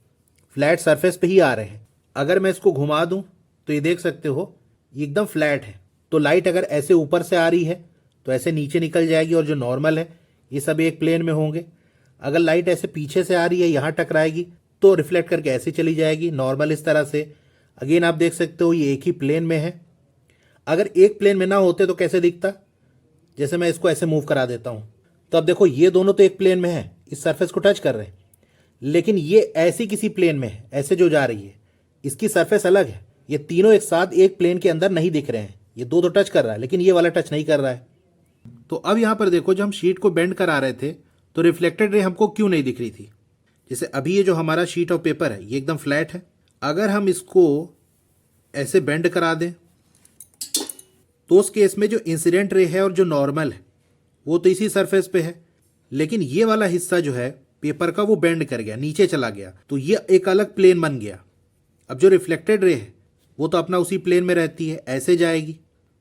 फ्लैट सरफेस पे ही आ रहे हैं। अगर मैं इसको घुमा दूं तो ये देख सकते हो ये एकदम फ्लैट है। तो लाइट अगर ऐसे ऊपर से आ रही है तो ऐसे नीचे निकल जाएगी, और जो नॉर्मल है ये सब एक प्लेन में होंगे। अगर लाइट ऐसे पीछे से आ रही है, यहाँ टकराएगी तो रिफ्लेक्ट करके ऐसे चली जाएगी, नॉर्मल इस तरह से। अगेन आप देख सकते हो ये एक ही प्लेन में है। अगर एक प्लेन में ना होते तो कैसे दिखता, जैसे मैं इसको ऐसे मूव करा देता हूँ, तो अब देखो ये दोनों तो एक प्लेन में है, इस सरफेस को टच कर रहे हैं, लेकिन ये ऐसी किसी प्लेन में है, ऐसे जो जा रही है, इसकी सरफेस अलग है। ये तीनों एक साथ एक प्लेन के अंदर नहीं दिख रहे हैं। ये दो तो टच कर रहा है लेकिन ये वाला टच नहीं कर रहा है। तो अब यहां पर देखो, जब हम शीट को बेंड करा रहे थे तो रिफ्लेक्टेड रे हमको क्यों नहीं दिख रही थी। जैसे अभी ये जो हमारा शीट ऑफ पेपर है ये एकदम फ्लैट है। अगर हम इसको ऐसे बेंड करा दें तो उस केस में जो इंसिडेंट रे है और जो नॉर्मल है वो तो इसी सरफेस पे है, लेकिन ये वाला हिस्सा जो है पेपर का वो बेंड कर गया, नीचे चला गया, तो ये एक अलग प्लेन बन गया। अब जो रिफ्लेक्टेड रे है वो तो अपना उसी प्लेन में रहती है, ऐसे जाएगी।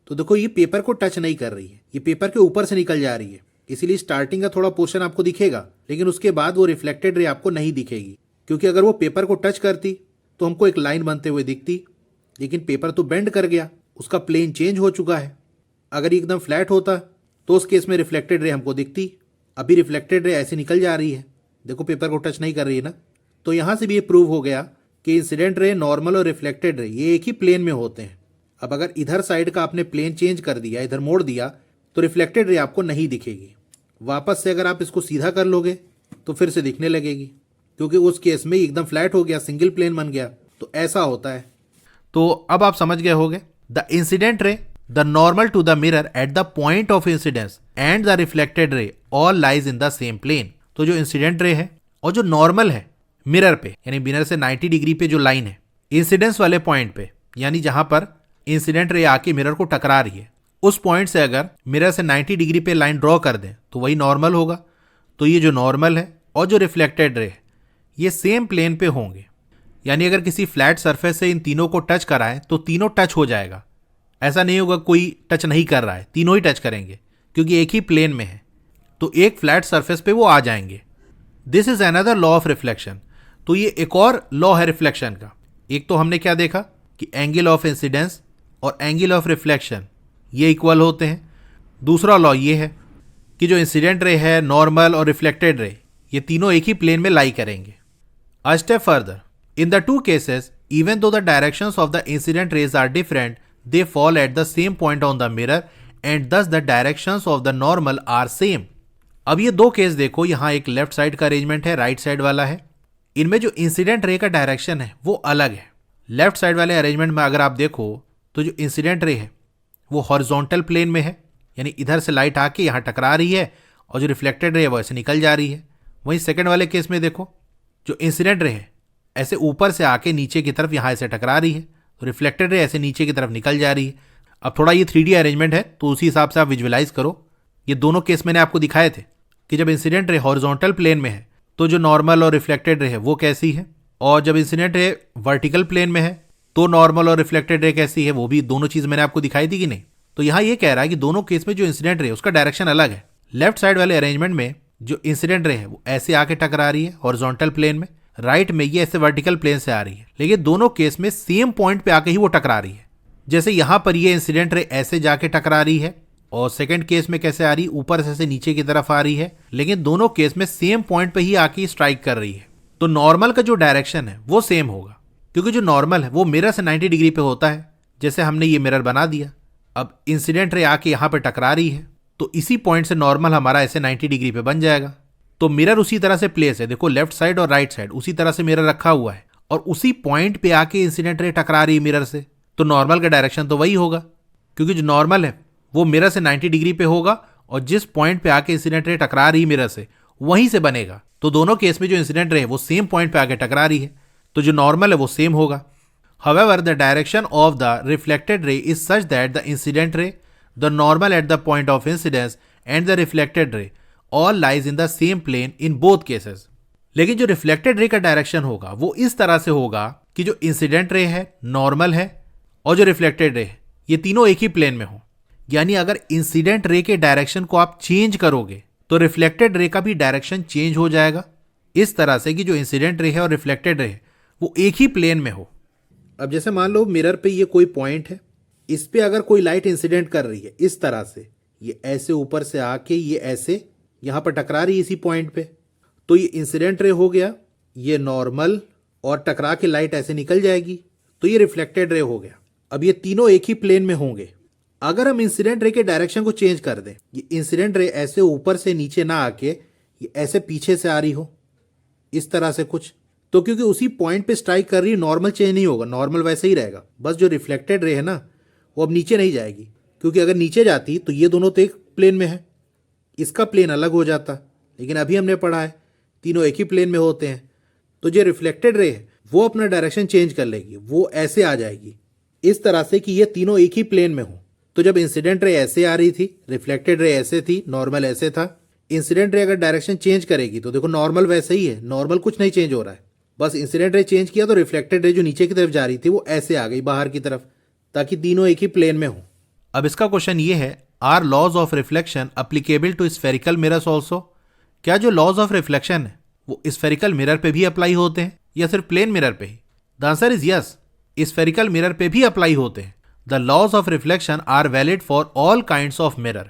तो देखो ये पेपर को टच नहीं कर रही है, ये पेपर के ऊपर से निकल जा रही है। इसीलिए स्टार्टिंग का थोड़ा पोर्शन आपको दिखेगा, लेकिन उसके बाद वो रिफ्लेक्टेड रे आपको नहीं दिखेगी, क्योंकि अगर वो पेपर को टच करती तो हमको एक लाइन बनते हुए दिखती, लेकिन पेपर तो बेंड कर गया, उसका प्लेन चेंज हो चुका है। अगर ये एकदम फ्लैट होता तो उस केस में रिफ्लेक्टेड रे हमको दिखती। अभी रिफ्लेक्टेड रे ऐसे निकल जा रही है, देखो पेपर को टच नहीं कर रही है ना। तो यहां से भी ये प्रूव हो गया कि इंसिडेंट रे, नॉर्मल और रिफ्लेक्टेड रे ये एक ही प्लेन में होते हैं। अब अगर इधर साइड का आपने प्लेन चेंज कर दिया, इधर मोड़ दिया, तो रिफ्लेक्टेड रे आपको नहीं दिखेगी। वापस से अगर आप इसको सीधा कर लोगे तो फिर से दिखने लगेगी, क्योंकि उस केस में एकदम फ्लैट हो गया, सिंगल प्लेन बन गया। तो ऐसा होता है। तो अब आप समझ गए होंगे, the incident ray, the normal to the mirror at the point of incidence and the reflected ray all lies in the same plane. तो जो इंसिडेंट रे है और जो नॉर्मल है मिरर पे, यानी मिरर से 90 डिग्री पे जो लाइन है इंसिडेंस वाले पॉइंट पे, यानी जहां पर इंसिडेंट रे आके मिरर को टकरा रही है, उस पॉइंट से अगर मिरर से 90 डिग्री पे लाइन ड्रॉ कर दें तो वही नॉर्मल होगा। तो ये जो नॉर्मल है और जो रिफ्लेक्टेड रे है ये सेम प्लेन पे होंगे। यानी अगर किसी फ्लैट सरफेस से इन तीनों को टच कराएं तो तीनों टच हो जाएगा। ऐसा नहीं होगा कोई टच नहीं कर रहा है, तीनों ही टच करेंगे, क्योंकि एक ही प्लेन में है, तो एक फ्लैट सरफेस पे वो आ जाएंगे। This is another law of reflection. तो ये एक और लॉ है रिफ्लेक्शन का। एक तो हमने क्या देखा कि एंगल ऑफ इंसिडेंस और एंगल ऑफ रिफ्लेक्शन ये इक्वल होते हैं। दूसरा लॉ ये है कि जो इंसिडेंट रे है, नॉर्मल और रिफ्लेक्टेड रे, ये तीनों एक ही प्लेन में लाई करेंगे। A step further, in the two cases even though the directions of the incident rays are different, they fall at the same point on the mirror and thus the directions of the normal are same। अब ये दो case देखो, यहां एक left side का arrangement है, right side वाला है। इनमें जो इंसिडेंट रे का डायरेक्शन है वो अलग है। लेफ्ट साइड वाले अरेंजमेंट में अगर आप देखो तो जो इंसिडेंट रे है वो हॉरिजॉन्टल प्लेन में है, यानी इधर से लाइट आके यहाँ टकरा रही है, और जो रिफ्लेक्टेड रे है वो ऐसे निकल जा रही है। वहीं सेकेंड वाले केस में देखो, जो इंसिडेंट रे है ऐसे ऊपर से आके नीचे की तरफ यहाँ ऐसे टकरा रही है, तो रिफ्लेक्टेड रे ऐसे नीचे की तरफ निकल जा रही है। अब थोड़ा ये 3D अरेंजमेंट है तो उसी हिसाब से आप विजुअलाइज करो। ये दोनों केस मैंने आपको दिखाए थे कि जब इंसिडेंट रे हॉरिजॉन्टल प्लेन में है तो जो नॉर्मल और रिफ्लेक्टेड रे है वो कैसी है, और जब इंसिडेंट रे वर्टिकल प्लेन में है तो नॉर्मल और रिफ्लेक्टेड रे कैसी है, वो भी दोनों चीज मैंने आपको दिखाई थी कि नहीं। तो यहाँ ये कह रहा है कि दोनों केस में जो इंसिडेंट रे है उसका डायरेक्शन अलग है। लेफ्ट साइड वाले अरेंजमेंट में जो इंसिडेंट रे है वो ऐसे आके टकरा रही है हॉरिजॉन्टल प्लेन में, राइट में ये ऐसे वर्टिकल प्लेन से आ रही है, लेकिन दोनों केस में सेम पॉइंट पे आके ही वो टकरा रही है। जैसे यहां पर ये इंसिडेंट रे ऐसे जाके टकरा रही है, और सेकंड केस में कैसे आ रही, ऊपर से नीचे की तरफ आ रही है, लेकिन दोनों केस में सेम पॉइंट पे ही आके स्ट्राइक कर रही है। तो नॉर्मल का जो डायरेक्शन है वो सेम होगा, क्योंकि जो नॉर्मल है वो मिरर से 90 डिग्री पे होता है। जैसे हमने ये मिरर बना दिया, अब इंसिडेंट रे आके यहाँ पे टकरा रही है, तो इसी पॉइंट से नॉर्मल हमारा ऐसे 90 डिग्री पे बन जाएगा। तो मिरर उसी तरह से प्लेस है, देखो लेफ्ट साइड और राइट साइड उसी तरह से मिरर रखा हुआ है, और उसी पॉइंट पे आके इंसिडेंट रे टकरा रही है मिरर से, तो नॉर्मल का डायरेक्शन तो वही होगा, क्योंकि जो नॉर्मल है वो मिरर से 90 डिग्री पे होगा, और जिस पॉइंट पे आके इंसिडेंट रे टकरा रही है मिरर से वहीं से बनेगा। तो दोनों केस में जो इंसिडेंट रे है वो सेम पॉइंट पे आके टकरा रही है, तो जो नॉर्मल है वो सेम होगा। However, the direction of the reflected ray is such that the incident ray, the normal at the point of incidence and the reflected ray all lies in the same plane in both cases. लेकिन जो reflected ray का direction होगा वो इस तरह से होगा कि जो इंसिडेंट रे है, नॉर्मल है, और जो रिफ्लेक्टेड रे है, ये तीनों एक ही प्लेन में हो। यानी अगर इंसिडेंट रे के डायरेक्शन को आप चेंज करोगे तो रिफ्लेक्टेड रे का भी डायरेक्शन चेंज हो जाएगा, इस तरह से कि जो इंसिडेंट रे है और रिफ्लेक्टेड रे है वो एक ही प्लेन में हो। अब जैसे मान लो मिरर पे ये कोई पॉइंट है, इस पे अगर कोई लाइट इंसिडेंट कर रही है इस तरह से, ये ऐसे ऊपर से आके ये ऐसे यहां पर टकरा रही है इसी पॉइंट पे, तो ये इंसिडेंट रे हो गया, ये नॉर्मल, और टकरा के लाइट ऐसे निकल जाएगी, तो ये रिफ्लेक्टेड रे हो गया। अब ये तीनों एक ही प्लेन में होंगे। अगर हम इंसिडेंट रे के डायरेक्शन को चेंज कर दें, ये इंसिडेंट रे ऐसे ऊपर से नीचे ना आके ये ऐसे पीछे से आ रही हो इस तरह से कुछ, तो क्योंकि उसी पॉइंट पे स्ट्राइक कर रही है, नॉर्मल चेंज नहीं होगा, नॉर्मल वैसे ही रहेगा। बस जो रिफ्लेक्टेड रे है ना वो अब नीचे नहीं जाएगी, क्योंकि अगर नीचे जाती तो ये दोनों तो एक प्लेन में है, इसका प्लेन अलग हो जाता। लेकिन अभी हमने पढ़ा है तीनों एक ही प्लेन में होते हैं, तो जो रिफ्लेक्टेड रे है वो अपना डायरेक्शन चेंज कर लेगी, वो ऐसे आ जाएगी इस तरह से कि ये तीनों एक ही प्लेन में हो। तो जब इंसिडेंट रे ऐसे आ रही थी, रिफ्लेक्टेड रे ऐसे थी, नॉर्मल ऐसे था, इंसिडेंट रे अगर डायरेक्शन चेंज करेगी तो देखो नॉर्मल वैसे ही है, नॉर्मल कुछ नहीं चेंज हो रहा है, बस इंसिडेंट रे चेंज किया तो रिफ्लेक्टेड रे जो नीचे की तरफ जा रही थी वो ऐसे आ गई बाहर की तरफ, ताकि तीनों एक ही प्लेन में हो। अब इसका क्वेश्चन ये है, are laws of reflection applicable to spherical mirrors also? क्या जो लॉज ऑफ रिफ्लेक्शन है वो स्फेरिकल मिरर पे भी अप्लाई होते हैं या सिर्फ प्लेन मिरर पे ही? The answer is yes, spherical mirror पे भी अप्लाई होते हैं। The laws of reflection are valid for all kinds of mirror.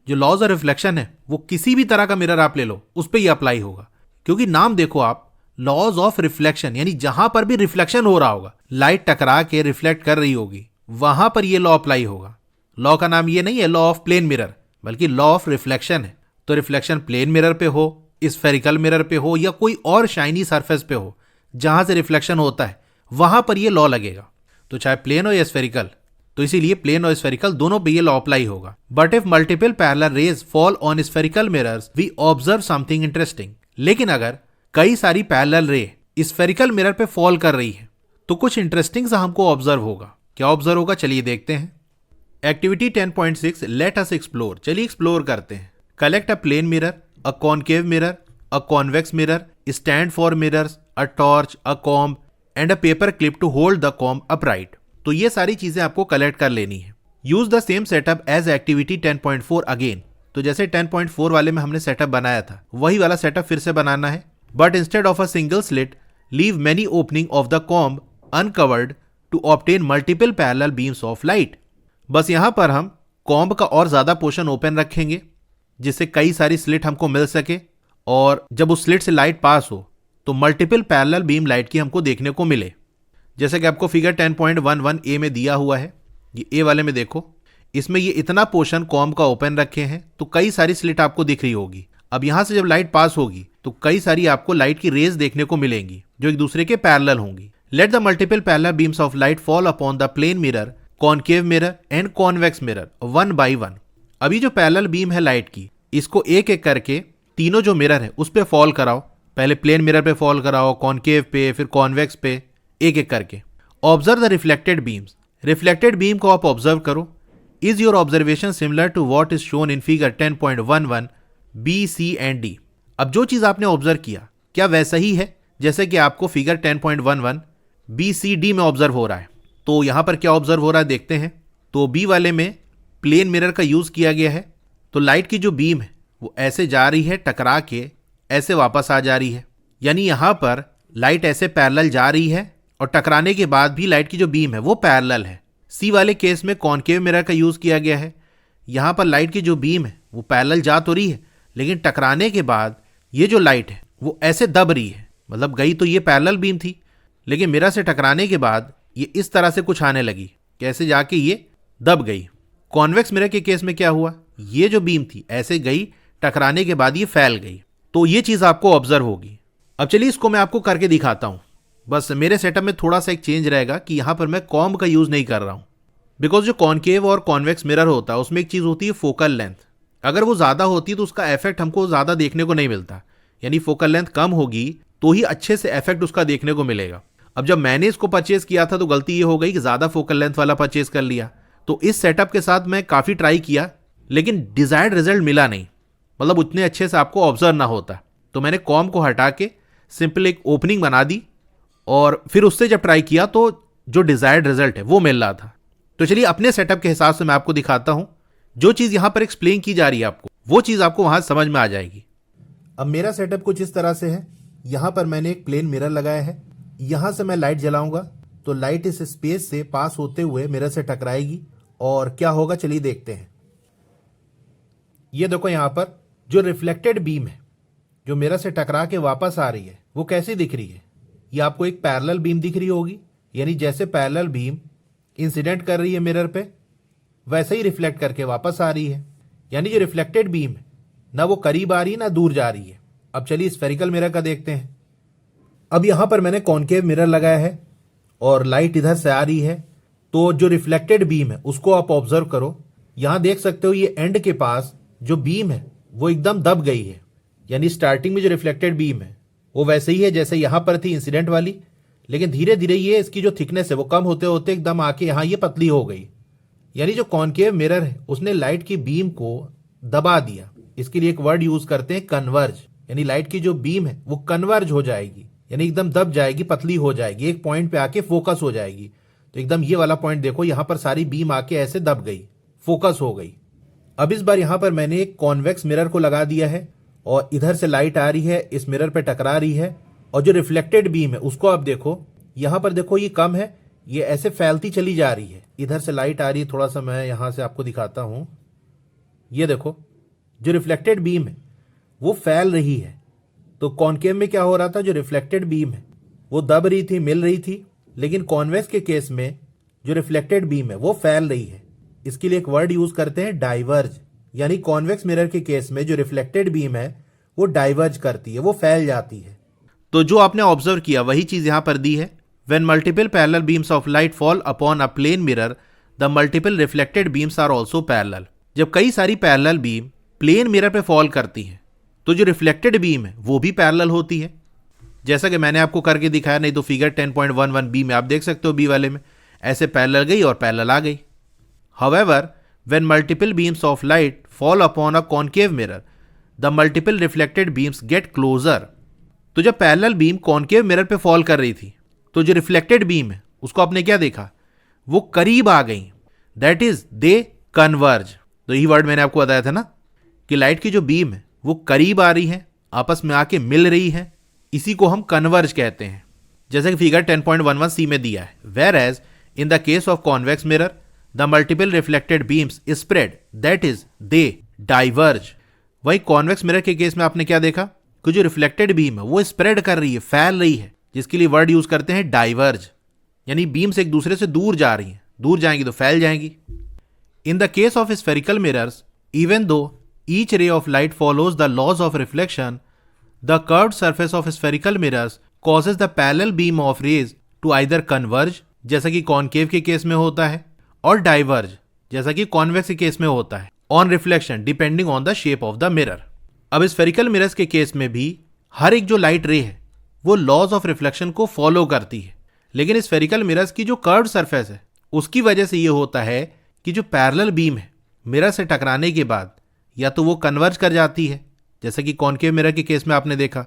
जो लॉज ऑफ रिफ्लेक्शन है वो किसी भी तरह का मिरर आप ले लो उस पर ही अप्लाई होगा, क्योंकि नाम देखो आप, लॉज ऑफ रिफ्लेक्शन, यानी जहां पर भी रिफ्लेक्शन हो रहा होगा, लाइट टकरा के रिफ्लेक्ट कर रही होगी, वहां पर ये लॉ अप्लाई होगा। लॉ का नाम ये नहीं है लॉ ऑफ प्लेन मिरर, बल्कि लॉ ऑफ रिफ्लेक्शन है। तो रिफ्लेक्शन प्लेन मिरर पे हो, स्फेरिकल मिरर पे हो, या कोई और शाइनी सरफेस पे हो जहां से रिफ्लेक्शन होता है, वहां पर ये लॉ लगेगा। तो चाहे प्लेन हो या स्फेरिकल, तो इसीलिए प्लेन और स्फेरिकल दोनों पे ये लॉ अप्लाई होगा। But if multiple parallel rays fall on spherical mirrors we observe something interesting. लेकिन अगर कई सारी पैरेलल रे स्फेरिकल मिरर पे फॉल कर रही है तो कुछ इंटरेस्टिंग सा हमको ऑब्जर्व होगा। क्या ऑब्जर्व होगा, चलिए देखते हैं। Activity 10.6 let us explore. चलिए एक्सप्लोर करते हैं। Collect a plane mirror, a concave mirror, a convex mirror, stand for mirrors, a torch, a comb and a paper clip to hold the comb upright. तो ये सारी चीजें आपको collect कर लेनी है। Use the same setup as activity 10.4 again. तो जैसे 10.4 वाले में हमने सेटअप बनाया था, वही वाला सेटअप फिर से बनाना है। But instead of a single slit leave many opening of the comb uncovered to obtain multiple parallel beams of light. बस यहां पर हम कॉम्ब का और ज्यादा पोर्शन ओपन रखेंगे जिससे कई सारी स्लिट हमको मिल सके, और जब उस स्लिट से लाइट पास हो तो मल्टीपल पैरेलल बीम लाइट की हमको देखने को मिले। जैसे कि आपको फिगर 10.11 ए में दिया हुआ है, ये ए वाले में देखो, इसमें ये इतना पोर्शन कॉम्ब का ओपन रखे हैं तो कई सारी स्लिट आपको दिख रही होगी। अब यहां से जब लाइट पास होगी तो कई सारी आपको लाइट की रेज देखने को मिलेंगी जो एक दूसरे के पैरेलल होंगी। Let the multiple parallel beams of light fall upon the plane mirror, concave mirror and convex mirror one by one. अभी जो पैरेलल बीम है लाइट की, इसको एक एक करके तीनों जो मिरर है उस पे फॉल कराओ। पहले प्लेन मिरर पे फॉल कराओ, कॉनकेव पे, फिर कॉन्वेक्स पे, एक एक करके। Observe the reflected beams. Reflected beam को आप ऑब्जर्व करो। Is your observation similar to what is shown in figure 10.11 B, C and D. अब जो चीज आपने ऑब्जर्व किया क्या वैसा ही है जैसे कि आपको फिगर 10.11 बी, सी, डी में ऑब्जर्व हो रहा है? तो यहां पर क्या ऑब्जर्व हो रहा है देखते हैं। तो बी वाले में प्लेन मिरर का यूज किया गया है, तो लाइट की जो बीम है वो ऐसे जा रही है, टकरा के ऐसे वापस आ जा रही है। यानी यहां पर लाइट ऐसे पैरेलल जा रही है और टकराने के बाद भी लाइट की जो बीम है वो पैरेलल है। सी वाले केस में कॉनकेव मिरर का यूज किया गया है। यहां पर लाइट की जो बीम है वो पैरेलल जा तो रही है, लेकिन टकराने के बाद ये जो लाइट है वो ऐसे दब रही है। मतलब गई तो ये पैरेलल बीम थी, लेकिन मिरर से टकराने के बाद ये इस तरह से कुछ आने लगी, कैसे जाके ये दब गई। कॉन्वेक्स मिरर के केस में क्या हुआ, ये जो बीम थी ऐसे गई, टकराने के बाद ये फैल गई। तो ये चीज आपको ऑब्जर्व होगी। अब चलिए इसको मैं आपको करके दिखाता हूं। बस मेरे सेटअप में थोड़ा सा एक चेंज रहेगा कि यहां पर मैं कॉम्ब का यूज नहीं कर रहा हूं, बिकॉज जो कॉनकेव और कॉन्वेक्स मिरर होता है उसमें एक चीज होती है फोकल लेंथ। अगर वो ज्यादा होती है तो उसका इफेक्ट हमको ज्यादा देखने को नहीं मिलता, यानी फोकल लेंथ कम होगी तो ही अच्छे से इफेक्ट उसका देखने को मिलेगा। अब जब मैंने इसको परचेज किया था तो गलती ये हो गई कि ज्यादा फोकल लेंथ वाला परचेज कर लिया। तो इस सेटअप के साथ मैं काफी ट्राई किया लेकिन डिजायर्ड रिजल्ट मिला नहीं। मतलब उतने अच्छे से आपको ऑब्जर्व ना होता। तो मैंने कॉम को हटा के सिंपल एक ओपनिंग बना दी और फिर उससे जब ट्राई किया तो जो डिजायर्ड रिजल्ट है वो मिल रहा था। तो चलिए अपने सेटअप के हिसाब से मैं आपको दिखाता हूं। जो चीज यहां पर एक्सप्लेन की जा रही है आपको, वो चीज आपको वहां समझ में आ जाएगी। अब मेरा सेटअप कुछ इस तरह से है। यहाँ पर मैंने एक प्लेन मिरर लगाया है। यहाँ से मैं लाइट जलाऊंगा तो लाइट इस स्पेस से पास होते हुए मिरर से टकराएगी और क्या होगा चलिए देखते हैं। ये देखो यहाँ पर जो रिफ्लेक्टेड बीम है जो मिरर से टकरा के वापस आ रही है वो कैसी दिख रही है। ये आपको एक पैरेलल बीम दिख रही होगी, यानी जैसे पैरेलल बीम इंसिडेंट कर रही है मिरर पे वैसे ही रिफ्लेक्ट करके वापस आ रही है। यानी जो रिफ्लेक्टेड बीम है ना वो करीब आ रही है ना दूर जा रही है। अब चलिए स्फेरिकल मिरर का देखते हैं। अब यहां पर मैंने कॉनकेव मिरर लगाया है और लाइट इधर से आ रही है, तो जो रिफ्लेक्टेड बीम है उसको आप ऑब्जर्व करो। यहां देख सकते हो ये एंड के पास जो बीम है वो एकदम दब गई है। यानी स्टार्टिंग में जो रिफ्लेक्टेड बीम है वो वैसे ही है जैसे यहां पर थी इंसिडेंट वाली, लेकिन धीरे धीरे ये इसकी जो थिकनेस है वो कम होते होते एकदम आके यहां ये पतली हो गई। यानी जो कॉनकेव मिरर है उसने लाइट की बीम को दबा दिया। इसके लिए एक वर्ड यूज करते हैं कन्वर्ज, यानी लाइट की जो बीम है वो कन्वर्ज हो जाएगी, यानी एकदम दब जाएगी, पतली हो जाएगी, एक पॉइंट पे आके फोकस हो जाएगी। तो एकदम ये वाला पॉइंट देखो, यहां पर सारी बीम आके ऐसे दब गई, फोकस हो गई। अब इस बार यहां पर मैंने एक कॉन्वेक्स मिरर को लगा दिया है और इधर से लाइट आ रही है, इस मिरर पे टकरा रही है और जो रिफ्लेक्टेड बीम है उसको आप देखो, यहां पर देखो ये कम है, ये ऐसे फैलती चली जा रही है। इधर से लाइट आ रही है, थोड़ा सा मैं यहां से आपको दिखाता हूं। ये देखो जो रिफ्लेक्टेड बीम है वो फैल रही है। तो कॉनकेव में क्या हो रहा था, जो रिफ्लेक्टेड बीम है वो दब रही थी, मिल रही थी, लेकिन कॉन्वेक्स के केस में जो रिफ्लेक्टेड बीम है वो फैल रही है। इसके लिए एक वर्ड यूज करते हैं डाइवर्ज, यानी कॉन्वेक्स मिरर के केस में जो रिफ्लेक्टेड बीम है वो डाइवर्ज करती है, वो फैल जाती है। तो जो आपने ऑब्जर्व किया वही चीज यहां पर दी है। When multiple parallel beams of light fall upon a plane mirror the multiple reflected beams are also parallel. जब कई सारी पैरेलल बीम प्लेन मिरर पे फॉल करती हैं तो जो रिफ्लेक्टेड बीम है वो भी पैरेलल होती है, जैसा कि मैंने आपको करके दिखाया। नहीं तो फिगर 10.11 बी में आप देख सकते हो, बी वाले में ऐसे पैरेलल गई और पैरेलल आ गई। However when multiple beams of light fall upon a concave mirror the multiple reflected beams get closer. तो जब पैरेलल बीम कॉनकेव मिरर पे फॉल कर रही थी तो जो रिफ्लेक्टेड बीम है उसको आपने क्या देखा, वो करीब आ गई, दैट इज दे कन्वर्ज। तो यही वर्ड मैंने आपको बताया था ना कि लाइट की जो बीम है वो करीब आ रही है, आपस में आके मिल रही है, इसी को हम कन्वर्ज कहते हैं, जैसे कि फिगर 10.11 सी में दिया है। Whereas in the case of convex mirror the multiple reflected beams spread, that is they diverge. वही कॉन्वेक्स मिरर के केस में आपने क्या देखा कि जो रिफ्लेक्टेड बीम है वो स्प्रेड कर रही है, फैल रही है, जिसके लिए वर्ड यूज करते हैं डाइवर्ज, यानी बीम्स एक दूसरे से दूर जा रही हैं, दूर जाएंगी तो फैल जाएंगी। इन the case of spherical mirrors even though each ray of light follows the laws of reflection, the curved surface of spherical mirrors causes the parallel beam of rays to either converge, जैसा कि concave के case में होता है, और diverge, जैसा कि convex के केस में होता है, on reflection depending on the shape of the mirror. अब स्फेरिकल मिरर्स के केस में भी हर एक जो लाइट रे है वो लॉज ऑफ रिफ्लेक्शन को फॉलो करती है, लेकिन स्फेरिकल मिरर्स की जो कर्व्ड सरफेस है उसकी वजह से ये होता है कि जो पैरेलल बीम है मिरर से टकराने के बाद या तो वो कन्वर्ज कर जाती है, जैसा कि कॉनकेव मिरर के केस में आपने देखा,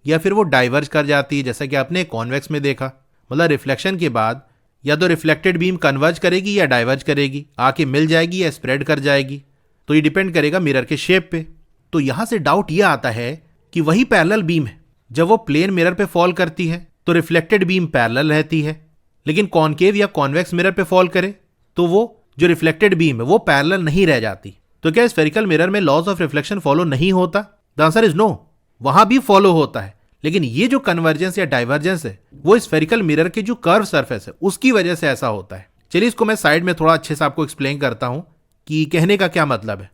या फिर वो डाइवर्ज कर जाती है, जैसा कि आपने कॉन्वेक्स में देखा। मतलब रिफ्लेक्शन के बाद या तो रिफ्लेक्टेड बीम कन्वर्ज करेगी या डाइवर्ज करेगी, आके मिल जाएगी या स्प्रेड कर जाएगी। तो ये डिपेंड करेगा मिरर के शेप पे। तो यहां से डाउट यह आता है कि वही पैरेलल बीम है, जब वो प्लेन मिरर पे फॉल करती है तो रिफ्लेक्टेड बीम पैरेलल रहती है, लेकिन कॉनकेव या कॉन्वेक्स मिरर पे फॉल करे तो वो जो रिफ्लेक्टेड बीम है वो पैरेलल नहीं रह जाती। तो क्या स्फेरिकल मिरर में लॉज ऑफ रिफ्लेक्शन फॉलो नहीं होता? द आंसर इज नो, वहां भी फॉलो होता है, लेकिन ये जो कन्वर्जेंस या डाइवर्जेंस है वो स्फेरिकल मिरर के जो कर्व सरफेस है उसकी वजह से ऐसा होता है। चलिए इसको मैं साइड में थोड़ा अच्छे से आपको एक्सप्लेन करता हूं कि कहने का क्या मतलब है।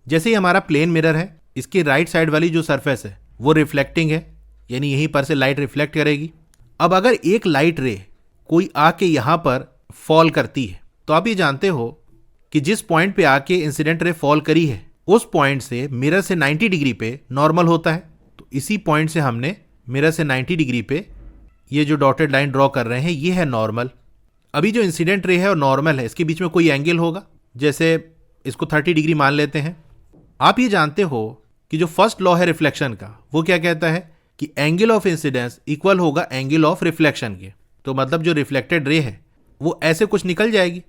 जैसे ही हमारा प्लेन मिरर है, इसकी राइट साइड वाली जो सरफेस है वो रिफ्लेक्टिंग है, यानी यहीं पर से लाइट रिफ्लेक्ट करेगी। अब अगर एक लाइट रे कोई आके यहां पर फॉल करती है तो आप ये जानते हो कि जिस पॉइंट पे आके इंसिडेंट रे फॉल करी है उस पॉइंट से मिरर से 90 डिग्री पे नॉर्मल होता है। तो इसी पॉइंट से हमने मिरर से 90 डिग्री पे ये जो डॉटेड लाइन ड्रॉ कर रहे हैं ये है नॉर्मल। अभी जो इंसिडेंट रे है और नॉर्मल है इसके बीच में कोई एंगल होगा, जैसे इसको 30 डिग्री मान लेते हैं। आप ये जानते हो कि जो फर्स्ट लॉ है रिफ्लेक्शन का वो क्या कहता है कि एंगल ऑफ इंसिडेंस इक्वल होगा एंगल ऑफ रिफ्लेक्शन के। तो मतलब जो रिफ्लेक्टेड रे है वो ऐसे कुछ निकल जाएगी,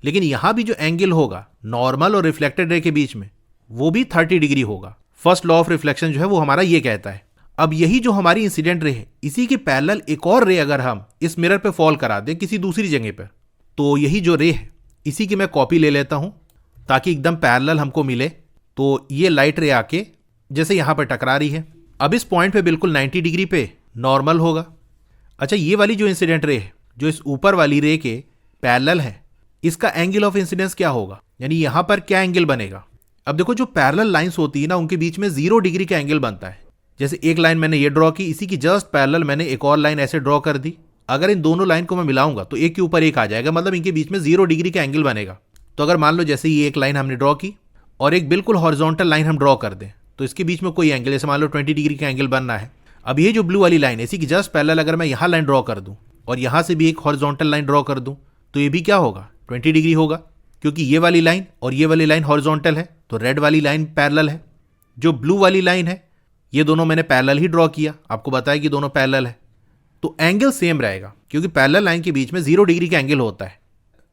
लेकिन यहां भी जो एंगल होगा नॉर्मल और रिफ्लेक्टेड रे के बीच में वो भी 30 डिग्री होगा। फर्स्ट लॉ ऑफ रिफ्लेक्शन जो है वो हमारा ये कहता है। अब यही जो हमारी इंसिडेंट रे है इसी के पैरेलल एक और रे अगर हम इस मिरर पे फॉल करा दें किसी दूसरी जगह पर, तो यही जो रे है इसी की मैं कॉपी ले लेता हूं ताकि एकदम पैरेलल हमको मिले। तो ये लाइट रे आके जैसे यहां पर टकरा रही है, अब इस पॉइंट पे बिल्कुल 90 डिग्री पे नॉर्मल होगा। अच्छा, ये वाली जो इंसिडेंट रे है जो इस ऊपर वाली रे के पैरेलल है, इसका एंगल ऑफ इंसिडेंस क्या होगा, यानी यहां पर क्या एंगल बनेगा। अब देखो जो पैरेलल लाइंस होती है ना उनके बीच में 0 डिग्री का एंगल बनता है। जैसे एक लाइन मैंने ये ड्रॉ की, इसी की जस्ट पैरेलल मैंने एक और लाइन ऐसे ड्रॉ कर दी। अगर इन दोनों लाइन को मैं मिलाऊंगा तो एक के ऊपर एक आ जाएगा, मतलब इनके बीच में 0 डिग्री का एंगल बनेगा। तो अगर मान लो जैसे ये एक लाइन हमने ड्रॉ की और एक बिल्कुल हॉरिजॉन्टल लाइन हम ड्रॉ कर दें, तो इसके बीच में कोई एंगल, जैसे मान लो 20 डिग्री का एंगल बनना है। अब ये जो ब्लू वाली लाइन है इसी की जस्ट पैरेलल अगर मैं यहाँ लाइन ड्रॉ कर दूं और यहाँ से भी एक हॉरिजॉन्टल लाइन ड्रॉ कर दूं, तो ये भी क्या होगा, 20 डिग्री होगा, क्योंकि ये वाली लाइन और ये वाली लाइन हॉरिजॉन्टल है तो रेड वाली लाइन पैरेलल है। जो ब्लू वाली लाइन है ये दोनों मैंने पैरेलल ही ड्रॉ किया, आपको बताया कि दोनों पैरेलल है, तो एंगल सेम रहेगा क्योंकि पैरेलल लाइन के बीच में 0 डिग्री का एंगल होता है।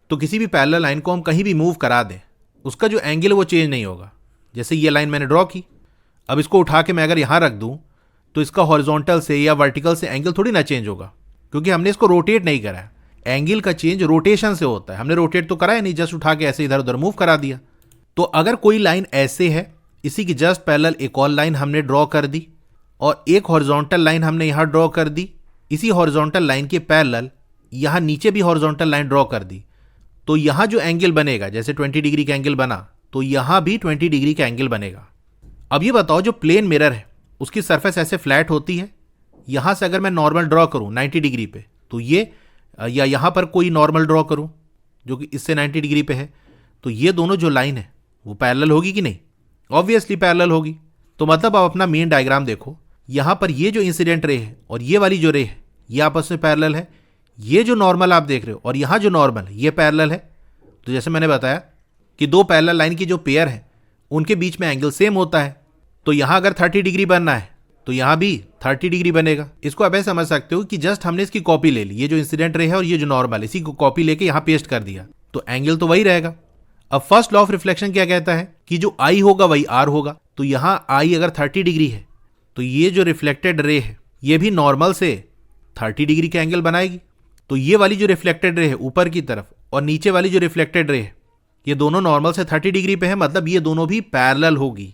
तो किसी भी पैरेलल लाइन को हम कहीं भी मूव करा दें उसका जो एंगल है वो चेंज नहीं होगा। जैसे ये लाइन मैंने ड्रॉ की, अब इसको उठा के मैं अगर यहाँ रख दूँ तो इसका हॉरिजॉन्टल से या वर्टिकल से एंगल थोड़ी ना चेंज होगा, क्योंकि हमने इसको रोटेट नहीं करा है। एंगल का चेंज रोटेशन से होता है, हमने रोटेट तो करा है नहीं, जस्ट उठा के ऐसे इधर उधर मूव करा दिया। तो अगर कोई लाइन ऐसे है, इसी की जस्ट पैरेलल एक और लाइन हमने ड्रॉ कर दी और एक हॉरिजॉन्टल लाइन हमने यहाँ ड्रॉ कर दी, इसी हॉरिजॉन्टल लाइन के पैरेलल यहाँ नीचे भी हॉरिजॉन्टल लाइन ड्रॉ कर दी, तो यहाँ जो एंगल बनेगा जैसे 20 डिग्री का एंगल बना तो यहाँ भी 20 डिग्री का एंगल बनेगा। अब ये बताओ जो प्लेन मिरर है उसकी सरफेस ऐसे फ्लैट होती है, यहाँ से अगर मैं नॉर्मल ड्रॉ करूँ 90 डिग्री पे तो ये, या यहाँ पर कोई नॉर्मल ड्रॉ करूँ जो कि इससे 90 डिग्री पे है, तो ये दोनों जो लाइन है वो पैरेलल होगी कि नहीं, ऑब्वियसली पैरेलल होगी। तो मतलब आप अपना मेन डायग्राम देखो, यहाँ पर ये जो इंसिडेंट रे है और ये वाली जो रे है ये आपस में पैरेलल है, ये जो नॉर्मल आप देख रहे हो और यहाँ जो नॉर्मल है ये पैरेलल है। तो जैसे मैंने बताया कि दो पैरेलल लाइन की जो पेयर है उनके बीच में एंगल सेम होता है, तो यहाँ अगर 30 डिग्री बनना है तो यहाँ भी 30 डिग्री बनेगा। इसको आप ऐसे समझ सकते हो कि जस्ट हमने इसकी कॉपी ले ली, ये जो इंसिडेंट रे है और ये जो नॉर्मल, इसी को कॉपी लेके यहाँ पेस्ट कर दिया, तो एंगल तो वही रहेगा। अब फर्स्ट लॉ ऑफ रिफ्लेक्शन क्या कहता है कि जो आई होगा वही आर होगा, तो यहाँ आई अगर 30 डिग्री है तो ये जो रिफ्लेक्टेड रे है ये भी नॉर्मल से 30 डिग्री का एंगल बनाएगी। तो ये वाली जो रिफ्लेक्टेड रे है ऊपर की तरफ और नीचे वाली जो रिफ्लेक्टेड रे है ये दोनों नॉर्मल से 30 डिग्री पे है, मतलब ये दोनों भी पैरेलल होगी।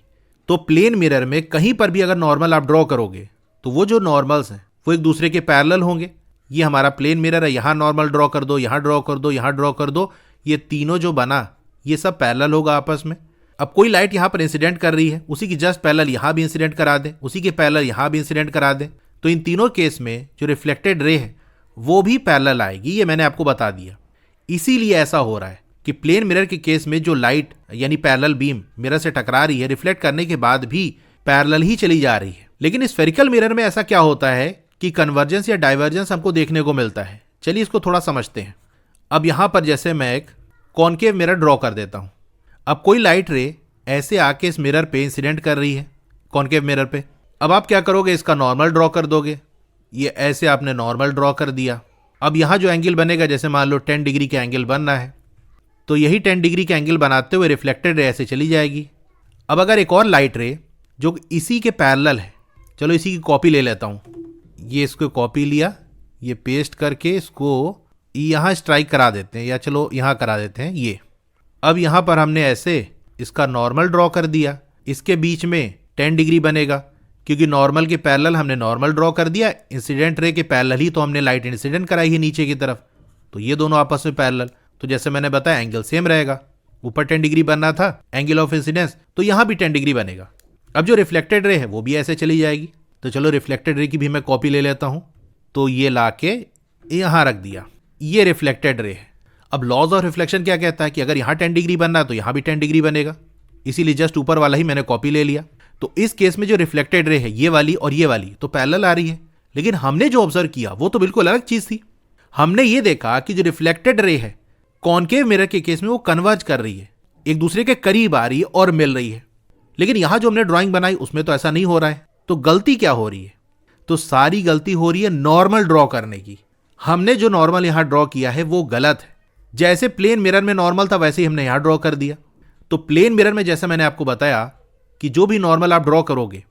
तो प्लेन मिरर में कहीं पर भी अगर नॉर्मल आप ड्रॉ करोगे तो वो जो नॉर्मल्स हैं वो एक दूसरे के पैरेलल होंगे। ये हमारा प्लेन मिरर है, यहाँ नॉर्मल ड्रॉ कर दो, यहाँ ड्रॉ कर दो, यहाँ ड्रॉ कर दो, ये तीनों जो बना ये सब पैरेलल होगा आपस में। अब कोई लाइट यहाँ पर इंसिडेंट कर रही है, उसी की जस्ट पैरेलल यहाँ भी इंसिडेंट करा दें, उसी के पैरेलल यहाँ भी इंसिडेंट करा दें, तो इन तीनों केस में जो रिफ्लेक्टेड रे है वो भी पैरेलल आएगी। ये मैंने आपको बता दिया। इसीलिए ऐसा हो रहा है कि प्लेन मिरर के केस में जो लाइट यानी पैरेलल बीम मिरर से टकरा रही है, रिफ्लेक्ट करने के बाद भी पैरेलल ही चली जा रही है। लेकिन स्फेरिकल मिरर में ऐसा क्या होता है कि कन्वर्जेंस या डाइवर्जेंस हमको देखने को मिलता है। चलिए इसको थोड़ा समझते हैं। अब यहाँ पर जैसे मैं एक कॉनकेव मिरर ड्रॉ कर देता हूँ। अब कोई लाइट रे ऐसे आके इस मिरर पे इंसिडेंट कर रही है, कॉनकेव मिरर पे। अब आप क्या करोगे, इसका नॉर्मल ड्रॉ कर दोगे। ये ऐसे आपने नॉर्मल ड्रॉ कर दिया। अब यहाँ जो एंगल बनेगा, जैसे मान लो 10 डिग्री का एंगल बनना है, तो यही 10 डिग्री का एंगल बनाते हुए रिफ्लेक्टेड रे ऐसे चली जाएगी। अब अगर एक और लाइट रे जो इसी के पैरेलल है, चलो इसी की कॉपी ले लेता हूँ, ये इसको कॉपी लिया, ये पेस्ट करके इसको यहाँ स्ट्राइक करा देते हैं, या चलो यहाँ करा देते हैं ये। अब यहाँ पर हमने ऐसे इसका नॉर्मल ड्रॉ कर दिया, इसके बीच में 10 डिग्री बनेगा क्योंकि नॉर्मल के पैरेलल हमने नॉर्मल ड्रॉ कर दिया, इंसिडेंट रे के पैरेलल ही तो हमने लाइट इंसिडेंट कराई है नीचे की तरफ, तो ये दोनों आपस में पैरेलल। तो जैसे मैंने बताया एंगल सेम रहेगा, ऊपर 10 डिग्री बनना था एंगल ऑफ इंसिडेंस, तो यहाँ भी 10 डिग्री बनेगा। अब जो रिफ्लेक्टेड रे है वो भी ऐसे चली जाएगी। तो चलो रिफ्लेक्टेड रे की भी मैं कॉपी ले लेता हूँ, तो ये ला के यहाँ रख दिया, ये रिफ्लेक्टेड रे है। अब लॉज ऑफ रिफ्लेक्शन क्या कहता है कि अगर यहाँ 10 डिग्री बनना है तो यहाँ भी 10 डिग्री बनेगा, इसीलिए जस्ट ऊपर वाला ही मैंने कॉपी ले लिया। तो इस केस में जो रिफ्लेक्टेड रे है ये वाली और ये वाली तो पैरेलल आ रही है, लेकिन हमने जो ऑब्जर्व किया वो तो बिल्कुल अलग चीज थी। हमने ये देखा कि जो रिफ्लेक्टेड रे है कॉनकेव मिरर के केस में वो कन्वर्ज कर रही है, एक दूसरे के करीब आ रही है और मिल रही है। लेकिन यहां जो हमने ड्राइंग बनाई उसमें तो ऐसा नहीं हो रहा है। तो गलती क्या हो रही है? तो सारी गलती हो रही है नॉर्मल ड्रॉ करने की। हमने जो नॉर्मल यहां ड्रॉ किया है वो गलत है। जैसे प्लेन मिरर में नॉर्मल था वैसे ही हमने यहां ड्रॉ कर दिया। तो प्लेन मिरर में जैसे मैंने आपको बताया कि जो भी नॉर्मल आप ड्रॉ करोगे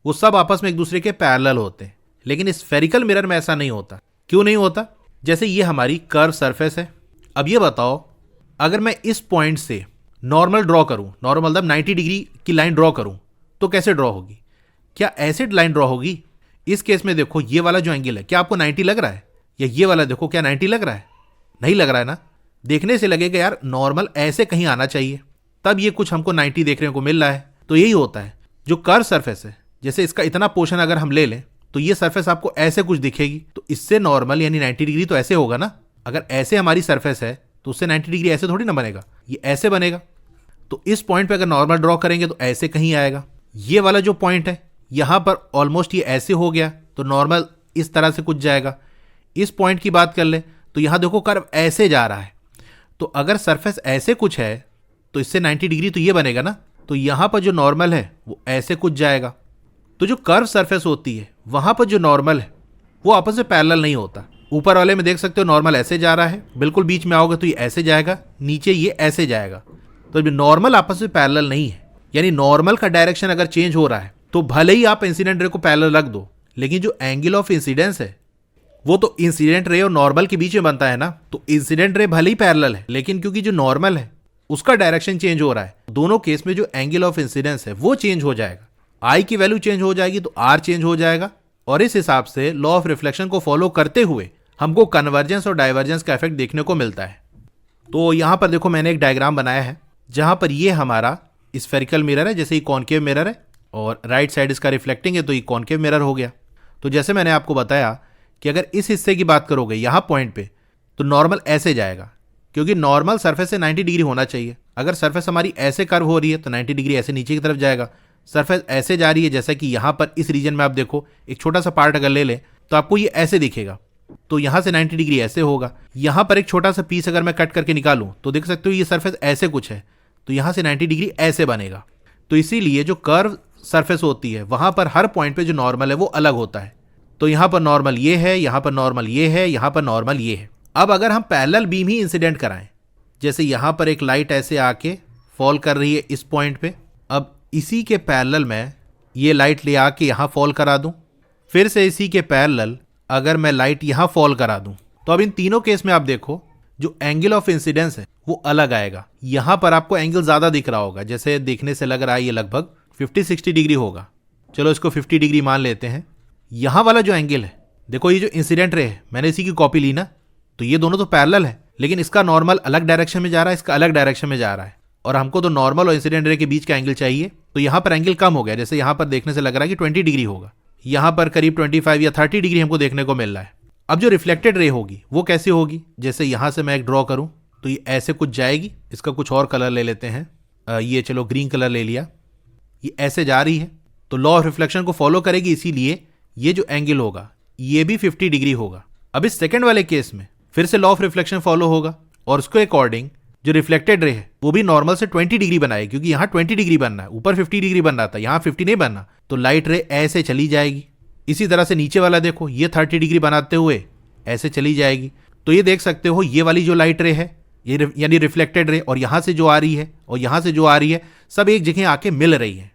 वो सब आपस में एक दूसरे के पैरेलल होते हैं, लेकिन स्फेरिकल मिरर में ऐसा नहीं होता। क्यों नहीं होता? जैसे ये हमारी कर्व सरफेस है। अब ये बताओ, अगर मैं इस पॉइंट से नॉर्मल ड्रॉ करूं, नॉर्मल मतलब 90 डिग्री की लाइन ड्रॉ करूं, तो कैसे ड्रॉ होगी? क्या ऐसे लाइन ड्रॉ होगी? इस केस में देखो, ये वाला जो एंगल है क्या आपको 90 लग रहा है? या ये वाला देखो, क्या 90 लग रहा है? नहीं लग रहा है ना। देखने से लगेगा यार नॉर्मल ऐसे कहीं आना चाहिए, तब ये कुछ हमको 90 देखने को मिल रहा है। तो यही होता है जो कर्व सरफेस है। जैसे इसका इतना पोर्शन अगर हम ले लें तो ये सरफेस आपको ऐसे कुछ दिखेगी, तो इससे नॉर्मल यानी 90 डिग्री तो ऐसे होगा ना। अगर ऐसे हमारी सरफेस है तो उससे 90 डिग्री ऐसे थोड़ी ना बनेगा, ये ऐसे बनेगा। तो इस पॉइंट पे अगर नॉर्मल ड्रॉ करेंगे तो ऐसे कहीं आएगा। ये वाला जो पॉइंट है यहां पर ऑलमोस्ट ये ऐसे हो गया, तो नॉर्मल इस तरह से कुछ जाएगा। इस पॉइंट की बात कर ले तो यहां देखो कर्व ऐसे जा रहा है, तो अगर सरफेस ऐसे कुछ है तो इससे 90 डिग्री तो ये बनेगा ना। तो यहां पर जो नॉर्मल है वो ऐसे कुछ जाएगा। तो जो कर्व सरफेस होती है वहां पर जो नॉर्मल है वो आपस में पैरेलल नहीं होता। ऊपर वाले में देख सकते हो नॉर्मल ऐसे जा रहा है, बिल्कुल बीच में आओगे तो ये ऐसे जाएगा, नीचे ये ऐसे जाएगा। तो नॉर्मल आपस में पैरेलल नहीं है। यानी नॉर्मल का डायरेक्शन अगर चेंज हो रहा है तो भले ही आप इंसिडेंट रे को पैरेलल रख दो, लेकिन जो एंगल ऑफ इंसिडेंस है वो तो इंसिडेंट रे और नॉर्मल के बीच में बनता है ना। तो इंसिडेंट रे भले ही पैरेलल है, लेकिन क्योंकि जो नॉर्मल है उसका डायरेक्शन चेंज हो रहा है, दोनों केस में जो एंगल ऑफ इंसिडेंस है वो चेंज हो जाएगा। आई की वैल्यू चेंज हो जाएगी तो आर चेंज हो जाएगा, और इस हिसाब से लॉ ऑफ रिफ्लेक्शन को फॉलो करते हुए हमको कन्वर्जेंस और डाइवर्जेंस का इफेक्ट देखने को मिलता है। तो यहां पर देखो मैंने एक डायग्राम बनाया है जहां पर ये हमारा स्फेरिकल मिरर है, जैसे ये कॉनकेव मिरर है और राइट साइड इसका रिफ्लेक्टिंग है, तो ये कॉनकेव मिरर हो गया। तो जैसे मैंने आपको बताया कि अगर इस हिस्से की बात करोगे यहां पॉइंट पे, तो नॉर्मल ऐसे जाएगा, क्योंकि नॉर्मल सरफेस से 90 डिग्री होना चाहिए। अगर सरफेस हमारी ऐसे कर्व हो रही है तो 90 डिग्री ऐसे नीचे की तरफ जाएगा। सरफेस ऐसे जा रही है, जैसा कि यहां पर इस रीजन में आप देखो एक छोटा सा पार्ट अगर ले लें तो आपको ये ऐसे दिखेगा, तो यहां से 90 डिग्री ऐसे होगा। यहां पर एक छोटा सा पीस अगर मैं कट करके निकालूं तो देख सकते हो ये सरफेस ऐसे कुछ है, तो यहां से 90 डिग्री ऐसे बनेगा। तो इसीलिए जो कर्व सरफेस होती है वहां पर हर पॉइंट पे जो नॉर्मल है वो अलग होता है। तो यहां पर नॉर्मल ये है, यहां पर नॉर्मल ये है, यहां पर नॉर्मल ये है। अब अगर हम पैरेलल बीम ही इंसिडेंट कराएं, जैसे यहां पर एक लाइट ऐसे आके फॉल कर रही है इस पॉइंट पे, अब इसी के पैरेलल में ये लाइट ले आके यहां फॉल करा दूं, फिर से इसी के पैरेलल अगर मैं लाइट यहां फॉल करा दूं, तो अब इन तीनों केस में आप देखो जो एंगल ऑफ इंसिडेंस है वो अलग आएगा। यहां पर आपको एंगल ज्यादा दिख रहा होगा, जैसे देखने से लग रहा है ये लगभग 50-60 डिग्री होगा। चलो इसको 50 डिग्री मान लेते हैं। यहां वाला जो एंगल है देखो, ये जो इंसिडेंट रे है मैंने इसी की कॉपी ली ना, तो ये दोनों तो पैरेलल है, लेकिन इसका नॉर्मल अलग डायरेक्शन में जा रहा है, इसका अलग डायरेक्शन में जा रहा है, और हमको तो नॉर्मल और इंसिडेंट रे के बीच का एंगल चाहिए। तो यहां पर एंगल कम हो गया, जैसे यहां पर देखने से लग रहा है कि 20 डिग्री होगा, यहां पर करीब 25 या 30 डिग्री हमको देखने को मिल रहा है। अब जो रिफ्लेक्टेड रे होगी वो कैसी होगी? जैसे यहां से मैं एक ड्रॉ करूं तो ये ऐसे कुछ जाएगी। इसका कुछ और कलर ले लेते हैं, ये चलो ग्रीन कलर ले लिया। ये ऐसे जा रही है तो लॉ ऑफ रिफ्लेक्शन को फॉलो करेगी, इसीलिए ये जो एंगल होगा ये भी 50 डिग्री होगा। अब इस सेकंड वाले केस में फिर से लॉ ऑफ रिफ्लेक्शन फॉलो होगा, और उसके अकॉर्डिंग जो रिफ्लेक्टेड रे है वो भी नॉर्मल से 20 डिग्री बनाएगी, क्योंकि यहाँ 20 डिग्री बनना है, ऊपर 50 डिग्री बन रहा था, यहाँ 50 नहीं बनना, तो लाइट रे ऐसे चली जाएगी। इसी तरह से नीचे वाला देखो, ये 30 डिग्री बनाते हुए ऐसे चली जाएगी। तो ये देख सकते हो ये वाली जो लाइट रे है ये यानी रिफ्लेक्टेड रे, और यहां से जो आ रही है और यहां से जो आ रही है सब एक जगह आके मिल रही है।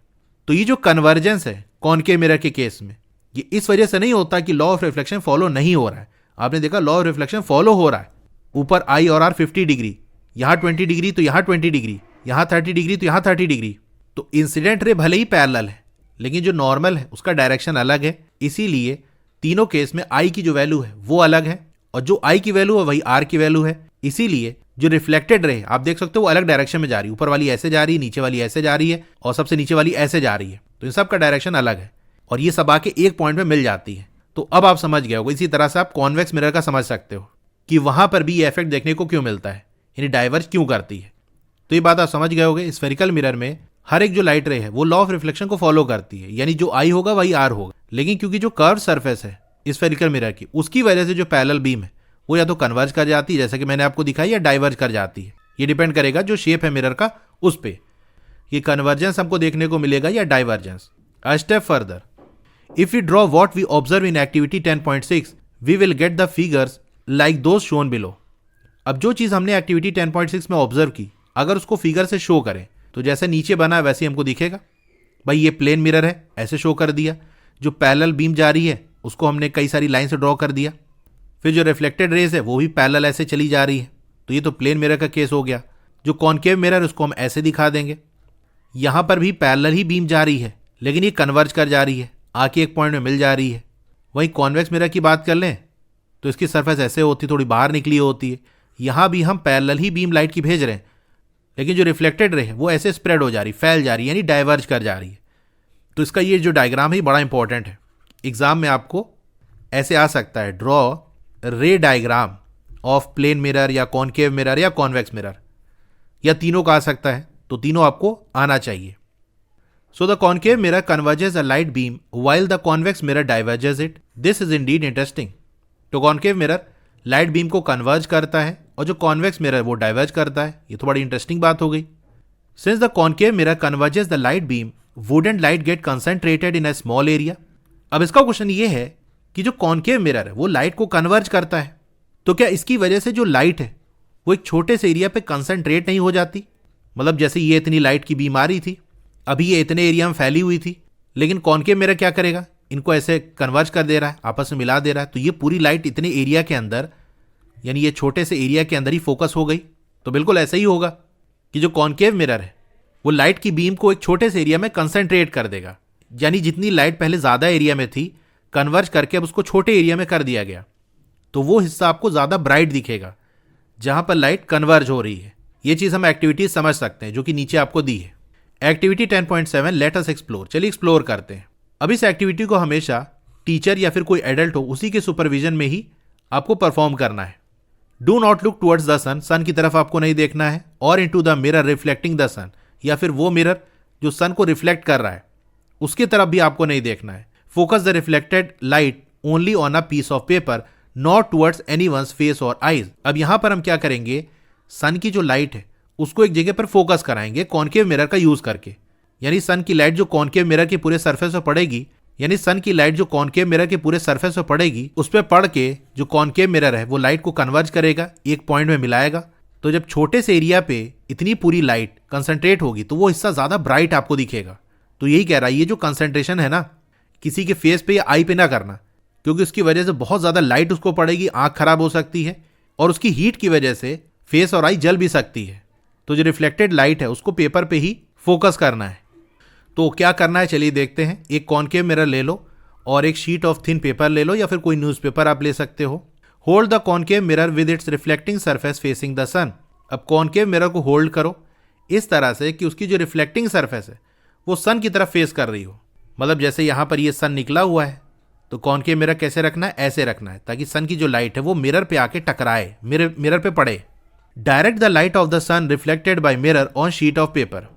तो ये जो कन्वर्जेंस है कॉनकेव मिरर के केस में, ये इस वजह से नहीं होता कि लॉ ऑफ रिफ्लेक्शन फॉलो नहीं हो रहा है। आपने देखा लॉ ऑफ रिफ्लेक्शन फॉलो हो रहा है। ऊपर आई और आर 50 डिग्री, यहां 20 डिग्री तो यहां 20 डिग्री, यहां 30 डिग्री तो यहां 30 डिग्री। तो इंसिडेंट रे भले ही पैरेलल है, लेकिन जो नॉर्मल है उसका डायरेक्शन अलग है, इसीलिए तीनों केस में आई की जो वैल्यू है वो अलग है, और जो आई की वैल्यू है वही आर की वैल्यू है। इसीलिए जो रिफ्लेक्टेड रे आप देख सकते हो वो अलग डायरेक्शन में जा रही है, ऊपर वाली ऐसे जा रही है, नीचे वाली ऐसे जा रही है, और सबसे नीचे वाली ऐसे जा रही है। तो इन सब का डायरेक्शन अलग है, और ये सब आके एक पॉइंट में मिल जाती है। तो अब आप समझ गए होगे। इसी तरह से आप कॉन्वेक्स मिरर का समझ सकते हो कि वहां पर भी ये इफेक्ट देखने को क्यों मिलता है, यानी डाइवर्ज क्यों करती है। तो ये बात आप समझ गए होगे। स्फेरिकल मिरर में हर एक जो लाइट रे है वो लॉ ऑफ रिफ्लेक्शन को फॉलो करती है, यानी जो आई होगा वही आर होगा। लेकिन क्योंकि जो कर्व सरफेस है स्फेरिकल मिरर की, उसकी वजह से जो पैरेलल बीम है वो या तो कन्वर्ज कर जाती है जैसे कि मैंने आपको दिखाई, या डाइवर्ज कर जाती है। ये डिपेंड करेगा जो शेप है मिरर का उस पे। कि कन्वर्जेंस हमको देखने को मिलेगा या divergence. A step further, if we draw what we observe in activity 10.6 we will get the figures like those shown below. अब जो चीज़ हमने एक्टिविटी 10.6 में ऑब्जर्व की, अगर उसको फिगर से शो करें तो जैसे नीचे बना है वैसे ही हमको दिखेगा। भाई ये प्लेन मिरर है, ऐसे शो कर दिया। जो पैरेलल बीम जा रही है उसको हमने कई सारी लाइन से ड्रॉ कर दिया। फिर जो रिफ्लेक्टेड रेज है वो भी पैरेलल ऐसे चली जा रही है, तो ये तो प्लेन मिरर का केस हो गया। जो कॉन्केव मिरर उसको हम ऐसे दिखा देंगे। यहाँ पर भी पैरेलल ही बीम जा रही है, लेकिन ये कन्वर्ज कर जा रही है, आके एक पॉइंट में मिल जा रही है। वहीं कॉन्वेक्स मिरर की बात कर लें तो इसकी सरफेस ऐसे होती, थोड़ी बाहर निकली होती है। यहाँ भी हम पैरेलल ही बीम लाइट की भेज रहे हैं, लेकिन जो रिफ्लेक्टेड रे है वो ऐसे स्प्रेड हो जा रही, फैल जा रही है, यानी डाइवर्ज कर जा रही है। तो इसका ये जो डायग्राम है बड़ा इंपॉर्टेंट है। एग्जाम में आपको ऐसे आ सकता है, draw ray diagram of plane mirror या कॉन्केव मिरर या कॉन्वेक्स मिरर, या तीनों का आ सकता है, तो तीनों आपको आना चाहिए। So the concave mirror converges a light beam while the convex mirror diverges it. This is Indeed interesting. तो कॉन्केव मिरर लाइट बीम को कन्वर्ज करता है और जो कॉन्वेक्स मिरर वो डाइवर्ज करता है। ये तो बड़ी इंटरेस्टिंग बात हो गई। Since the concave mirror converges the light beam wouldn't light get concentrated in a small area. अब इसका क्वेश्चन ये है कि जो कॉन्केव मिरर है वो लाइट को कन्वर्ज करता है, तो क्या इसकी वजह से जो लाइट है वो एक छोटे से एरिया पे कंसंट्रेट नहीं हो जाती? मतलब जैसे ये इतनी लाइट की बीम आ रही थी, अभी ये इतने एरिया में फैली हुई थी, लेकिन कॉन्केव मिरर क्या करेगा, इनको ऐसे कन्वर्ज कर दे रहा है, आपस में मिला दे रहा है। तो ये पूरी लाइट इतने एरिया के अंदर, यानी ये छोटे से एरिया के अंदर ही फोकस हो गई। तो बिल्कुल ऐसा ही होगा कि जो कॉन्केव मिरर है वो लाइट की बीम को एक छोटे से एरिया में कंसंट्रेट कर देगा, यानी जितनी लाइट पहले ज़्यादा एरिया में थी कन्वर्ज करके अब उसको छोटे एरिया में कर दिया गया, तो वो हिस्सा आपको ज़्यादा ब्राइट दिखेगा जहां पर लाइट कन्वर्ज हो रही है। ये चीज़ हम एक्टिविटीज समझ सकते हैं जो कि नीचे आपको दी है। Activity 10.7 late us explore. चलिए एक्सप्लोर करते हैं। अब इस एक्टिविटी को हमेशा टीचर या फिर कोई एडल्ट हो उसी के सुपरविजन में ही आपको परफॉर्म करना है। Do not look towards the sun, sun की तरफ आपको नहीं देखना है, और into the mirror reflecting the sun, या फिर वो मिरर जो सन को रिफ्लेक्ट कर रहा है उसकी तरफ भी आपको नहीं देखना है। Focus the reflected light only on a piece of paper, not towards anyone's face और आईज। अब यहां पर हम क्या करेंगे, सन की जो लाइट है उसको एक जगह पर फोकस कराएंगे कॉन्केव मिरर का यूज करके। यानी सन की लाइट जो कॉन्केव मिरर के पूरे सरफेस पर पड़ेगी, यानी सन की लाइट जो कॉन्केव मिरर के पूरे सरफेस पर पड़ेगी, उस पर पड़ के जो कॉन्केव मिरर है वो लाइट को कन्वर्ज करेगा, एक पॉइंट में मिलाएगा। तो जब छोटे से एरिया पे इतनी पूरी लाइट कंसंट्रेट होगी तो वो हिस्सा ज्यादा ब्राइट आपको दिखेगा। तो यही कह रहा है, ये जो कंसंट्रेशन है ना, किसी के फेस पे या आई पे ना करना, क्योंकि उसकी वजह से बहुत ज्यादा लाइट उसको पड़ेगी, आंख खराब हो सकती है, और उसकी हीट की वजह से फेस और आई जल भी सकती है। तो जो रिफ्लेक्टेड लाइट है उसको पेपर पे ही फोकस करना है। तो क्या करना है चलिए देखते हैं। एक कॉन्केव मिरर ले लो और एक शीट ऑफ थिन पेपर ले लो, या फिर कोई न्यूज़पेपर आप ले सकते हो। Hold the concave mirror with its reflecting surface facing the sun. अब कॉन्केव मिरर को होल्ड करो इस तरह से कि उसकी जो रिफ्लेक्टिंग सरफेस है वो सन की तरफ फेस कर रही हो। मतलब जैसे यहाँ पर ये सन निकला हुआ है, तो कॉन्केव मिरर कैसे रखना है, ऐसे रखना है, ताकि सन की जो लाइट है वो मिरर पे आके टकराए, मिरर पे पड़े। Direct the light of the sun reflected by mirror on sheet of paper.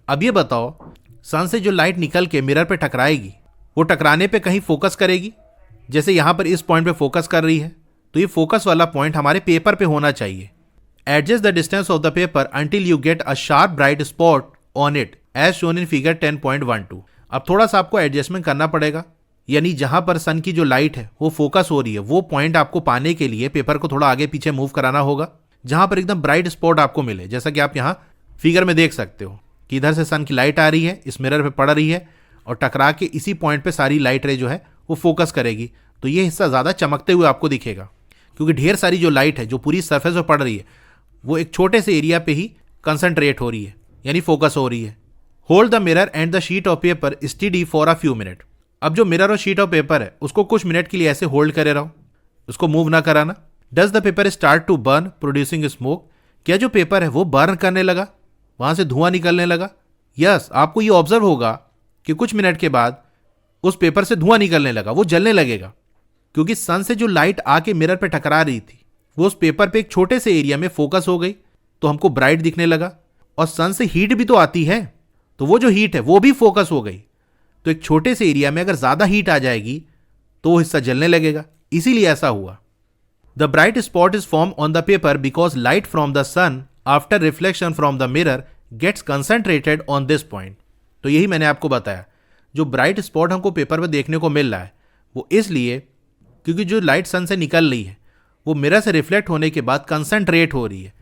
अब ये बताओ, सन से जो लाइट निकल के मिरर पे टकराएगी वो टकराने पे कहीं फोकस करेगी। जैसे यहाँ पर इस पॉइंट पे फोकस कर रही है, तो ये फोकस वाला पॉइंट हमारे पेपर पे होना चाहिए। Adjust the distance of the paper until you get a sharp bright spot on it as shown in figure 10.12। अब थोड़ा सा आपको एडजस्टमेंट करना पड़ेगा, यानी जहां पर सन की जो लाइट है वो फोकस हो रही है, वो पॉइंट आपको पाने के लिए पेपर को थोड़ा आगे पीछे मूव कराना होगा, जहां पर एकदम ब्राइट स्पॉट आपको मिले। जैसा कि आप यहाँ फिगर में देख सकते हो कि इधर से सन की लाइट आ रही है, इस मिरर पे पड़ रही है, और टकरा के इसी पॉइंट पे सारी लाइट रे जो है वो फोकस करेगी। तो ये हिस्सा ज़्यादा चमकते हुए आपको दिखेगा, क्योंकि ढेर सारी जो लाइट है जो पूरी सरफेस पर पड़ रही है वो एक छोटे से एरिया पे ही कंसंट्रेट हो रही है, यानी फोकस हो रही है। Hold the mirror and the sheet of paper steady for a few minute. अब जो मिरर और शीट ऑफ पेपर है उसको कुछ मिनट के लिए ऐसे होल्ड करे रहो, उसको मूव ना कराना। Does the paper start to burn producing smoke. क्या जो पेपर है वो बर्न करने लगा, वहां से धुआं निकलने लगा? यस, आपको ये ऑब्जर्व होगा कि कुछ मिनट के बाद उस पेपर से धुआं निकलने लगा, वो जलने लगेगा, क्योंकि सन से जो लाइट आके मिरर पे टकरा रही थी वो उस पेपर पे एक छोटे से एरिया में फोकस हो गई, तो हमको ब्राइट दिखने लगा। और सन से हीट भी तो आती है, तो वो जो हीट है वो भी फोकस हो गई। तो एक छोटे से एरिया में अगर ज्यादा हीट आ जाएगी तो वो हिस्सा जलने लगेगा, इसीलिए ऐसा हुआ। The bright spot is form on the paper because light from the sun after reflection from the mirror gets concentrated on this point. तो यही मैंने आपको बताया, जो ब्राइट स्पॉट हमको पेपर में देखने को मिल रहा है वो इसलिए क्योंकि जो लाइट सन से निकल रही है वो मिरर से रिफ्लेक्ट होने के बाद कंसंट्रेट हो रही है,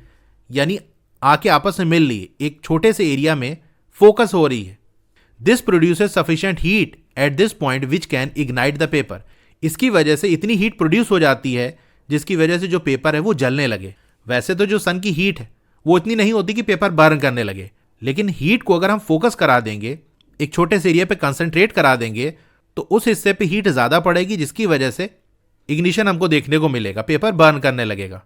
यानी आके आपस में मिल रही है, एक छोटे से एरिया में फोकस हो रही है। This produces sufficient heat at this point which can ignite the paper. इसकी वजह से इतनी हीट प्रोड्यूस हो जाती है जिसकी वजह से जो पेपर है वो जलने लगे। वैसे तो जो सन की हीट है वो इतनी नहीं होती कि पेपर बर्न करने लगे, लेकिन हीट को अगर हम फोकस करा देंगे, एक छोटे से एरिया पे कंसंट्रेट करा देंगे, तो उस हिस्से पे हीट ज़्यादा पड़ेगी जिसकी वजह से इग्निशन हमको देखने को मिलेगा, पेपर बर्न करने लगेगा।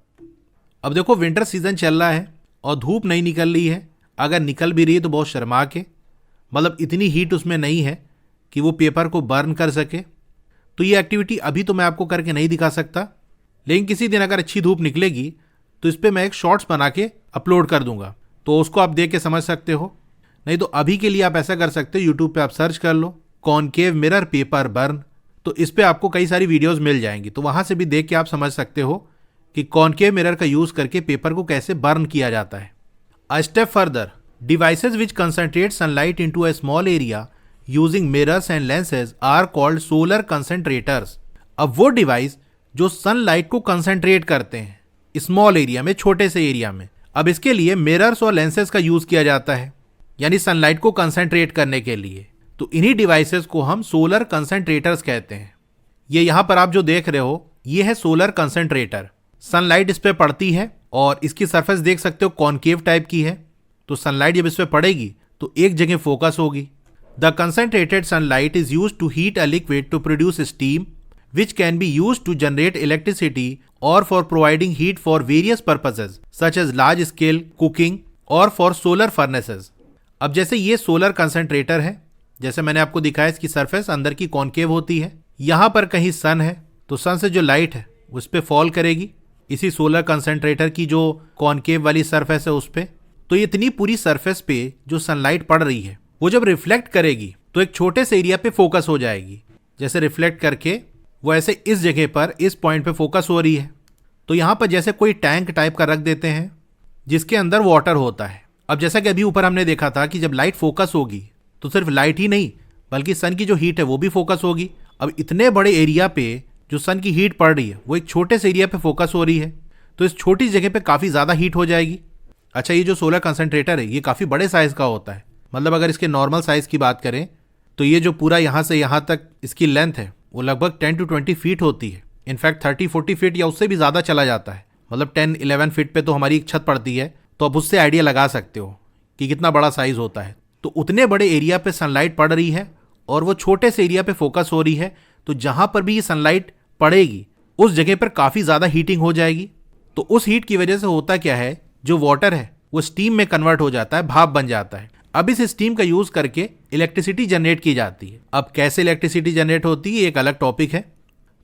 अब देखो विंटर सीजन चल रहा है और धूप नहीं निकल रही है, अगर निकल भी रही है तो बहुत शर्मा के, मतलब इतनी हीट उसमें नहीं है कि वो पेपर को बर्न कर सके। तो ये एक्टिविटी अभी तो मैं आपको करके नहीं दिखा सकता, लेकिन किसी दिन अगर अच्छी धूप निकलेगी तो इस पर मैं एक शॉर्ट्स बना के अपलोड कर दूंगा, तो उसको आप देख के समझ सकते हो। नहीं तो अभी के लिए आप ऐसा कर सकते हो, यूट्यूब पे आप सर्च कर लो कॉनकेव मिरर पेपर बर्न, तो इस पे आपको कई सारी वीडियोस मिल जाएंगी, तो वहां से भी देख के आप समझ सकते हो कि कॉनकेव मिरर का यूज करके पेपर को कैसे बर्न किया जाता है। A step further, devices which concentrate sunlight into a small area using mirrors and lenses are called solar concentrators. अब वो डिवाइस जो सनलाइट को कंसंट्रेट करते हैं स्मॉल एरिया में, छोटे से एरिया में, अब इसके लिए मिरर्स और लेंसेज का यूज किया जाता है, यानी सनलाइट को कंसंट्रेट करने के लिए। तो इन्हीं डिवाइसेस को हम सोलर कंसंट्रेटर्स कहते हैं। ये यहां पर आप जो देख रहे हो ये है सोलर कंसंट्रेटर। सनलाइट इस पे पड़ती है और इसकी सरफेस देख सकते हो कॉनकेव टाइप की है, तो सनलाइट जब इस पे पड़ेगी तो एक जगह फोकस होगी। The concentrated sunlight is used to heat a liquid to produce steam which can be used to generate electricity or for providing heat for various purposes such as large scale cooking or for solar furnaces। अब जैसे ये solar concentrator है, जैसे मैंने आपको दिखाया इसकी surface अंदर की कॉनकेव होती है, यहाँ पर कहीं सन है तो सन से जो लाइट है उस पर फॉल करेगी इसी सोलर कंसंट्रेटर की जो कॉनकेव वाली सरफेस है उस पर। तो इतनी पूरी सरफेस पे जो सनलाइट पड़ रही है वो जब रिफ्लेक्ट करेगी तो एक छोटे से एरिया पे फोकस हो जाएगी, जैसे रिफ्लेक्ट करके वो ऐसे इस जगह पर इस पॉइंट पे फोकस हो रही है। तो यहाँ पर जैसे कोई टैंक टाइप का रख देते हैं जिसके अंदर वाटर होता है। अब जैसा कि अभी ऊपर हमने देखा था कि जब लाइट फोकस होगी तो सिर्फ लाइट ही नहीं बल्कि सन की जो हीट है वो भी फोकस होगी। अब इतने बड़े एरिया पे जो सन की हीट पड़ रही है वो एक छोटे से एरिया पे फोकस हो रही है, तो इस छोटी जगह पे काफ़ी ज़्यादा हीट हो जाएगी। अच्छा, ये जो सोलर कंसंट्रेटर है ये काफ़ी बड़े साइज़ का होता है, मतलब अगर इसके नॉर्मल साइज़ की बात करें तो ये जो पूरा यहाँ से यहाँ तक इसकी लेंथ है वो लगभग 10 to 20 फीट होती है। इनफैक्ट 30-40 फीट या उससे भी ज़्यादा चला जाता है, मतलब 10-11 फीट पे तो हमारी एक छत पड़ती है, तो अब उससे आइडिया लगा सकते हो कि कितना बड़ा साइज़ होता है। तो उतने बड़े एरिया पे सनलाइट पड़ रही है और वो छोटे से एरिया पे फोकस हो रही है, तो जहाँ पर भी ये सनलाइट पड़ेगी उस जगह पर काफ़ी ज़्यादा हीटिंग हो जाएगी। तो उस हीट की वजह से होता क्या है, जो वाटर है वो स्टीम में कन्वर्ट हो जाता है, भाप बन जाता है। अब इस स्टीम का यूज करके इलेक्ट्रिसिटी जनरेट की जाती है। अब कैसे इलेक्ट्रिसिटी जनरेट होती है एक अलग टॉपिक है।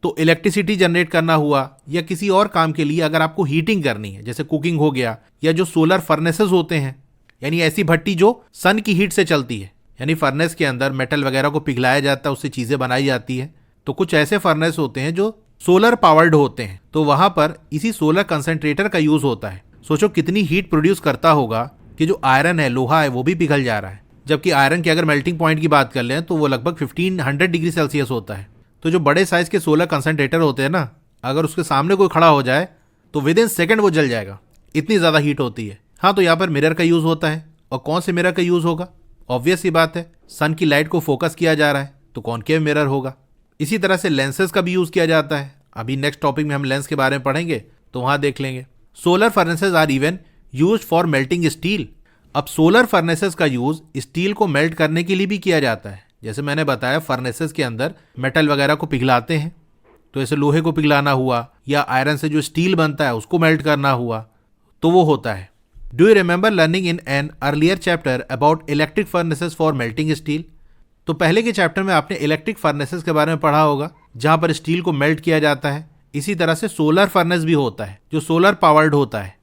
तो इलेक्ट्रिसिटी जनरेट करना हुआ या किसी और काम के लिए अगर आपको हीटिंग करनी है, जैसे कुकिंग हो गया, या जो सोलर फर्नेसेस होते हैं, यानी ऐसी भट्टी जो सन की हीट से चलती है, यानी फर्नेस के अंदर मेटल वगैरह को पिघलाया जाता है, उससे चीज़ें बनाई जाती है। तो कुछ ऐसे फर्नेस होते हैं जो सोलर पावर्ड होते हैं, तो वहाँ पर इसी सोलर कंसंट्रेटर का यूज़ होता है। सोचो कितनी हीट प्रोड्यूस करता होगा कि जो आयरन है, लोहा है, वो भी पिघल जा रहा है। जबकि आयरन की अगर मेल्टिंग पॉइंट की बात कर लें तो वो लगभग 1500 डिग्री सेल्सियस होता है। तो जो बड़े साइज के सोलर कंसंट्रेटर होते हैं ना, अगर उसके सामने कोई खड़ा हो जाए तो विद इन सेकेंड वो जल जाएगा, इतनी ज़्यादा हीट होती है। हाँ, तो यहाँ पर मिरर का यूज़ होता है। और कौन से मिरर का यूज़ होगा? ऑब्वियस सी बात है, सन की लाइट को फोकस किया जा रहा है तो कॉनकेव मिरर होगा। इसी तरह से लेंसेज का भी यूज़ किया जाता है। अभी नेक्स्ट टॉपिक में हम लेंस के बारे में पढ़ेंगे तो वहाँ देख लेंगे। Solar furnaces are even use for melting steel. अब सोलर फर्नेसेस का यूज़ स्टील को मेल्ट करने के लिए भी किया जाता है। जैसे मैंने बताया, फर्नेसेस के अंदर मेटल वगैरह को पिघलाते हैं, तो ऐसे लोहे को पिघलाना हुआ या आयरन से जो स्टील बनता है उसको मेल्ट करना हुआ, तो वो होता है। Do you remember learning in an earlier chapter about electric furnaces for melting steel? तो पहले के चैप्टर में आपने इलेक्ट्रिक फर्नेसेस के बारे में पढ़ा होगा जहाँ पर स्टील को मेल्ट किया जाता है। इसी तरह से सोलर फर्नेस भी होता है जो सोलर पावर्ड होता है,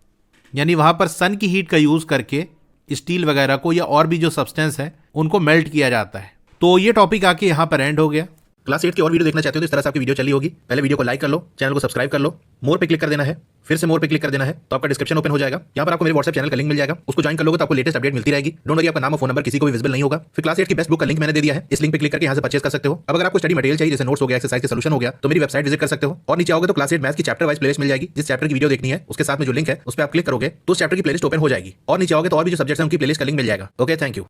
यानी वहाँ पर सन की हीट का यूज़ करके स्टील वगैरह को या और भी जो सब्सटेंस है उनको मेल्ट किया जाता है। तो ये टॉपिक आके यहाँ पर एंड हो गया। क्लास 8 की और वीडियो देखना चाहते हो तो इस तरह से आपकी वीडियो चली होगी। पहले वीडियो को लाइक कर लो, चैनल को सब्सक्राइब कर लो, मोर पे क्लिक कर देना है, फिर से मोर पे क्लिक कर देना है, तो आपका डिस्क्रिप्शन ओपन हो जाएगा। यहाँ पर आपको मेरे व्हाट्सएप चैनल का लिंक मिल जाएगा, उसको ज्वाइन कर लोगे तो आपको लेटेस्ट अपडेट मिलती रहेगी। डोंट वरी, आपका नाम और फोन नंबर किसी को भी विजिबल नहीं होगा। फिर क्लास 8 की बेस्ट बुक का लिंक मैंने दे दिया है, इस लिंक पे क्लिक करके यहाँ से परचेस कर सकते हो। अब अगर आपको स्टडी मटेरियल चाहिए, जैसे नोट्स हो गया, एक्सरसाइज के सॉल्यूशन हो गया, तो मेरी वेबसाइट विजिट कर सकते हो। और नीचे आओगे तो क्लास 8 मैथ्स की चैप्टर वाइज प्लेलिस्ट मिल जाएगी। जिस चैप्टर की वीडियो देखनी है उसके साथ में जो लिंक है उस पर आप क्लिक करोगे तो उस चैप्टर की प्लेलिस्ट ओपन हो जाएगी। और नीचे आओगे तो और भी जो सब्जेक्ट्स हैं उनकी प्लेलिस्ट का लिंक मिल जाएगा। Okay, thank you.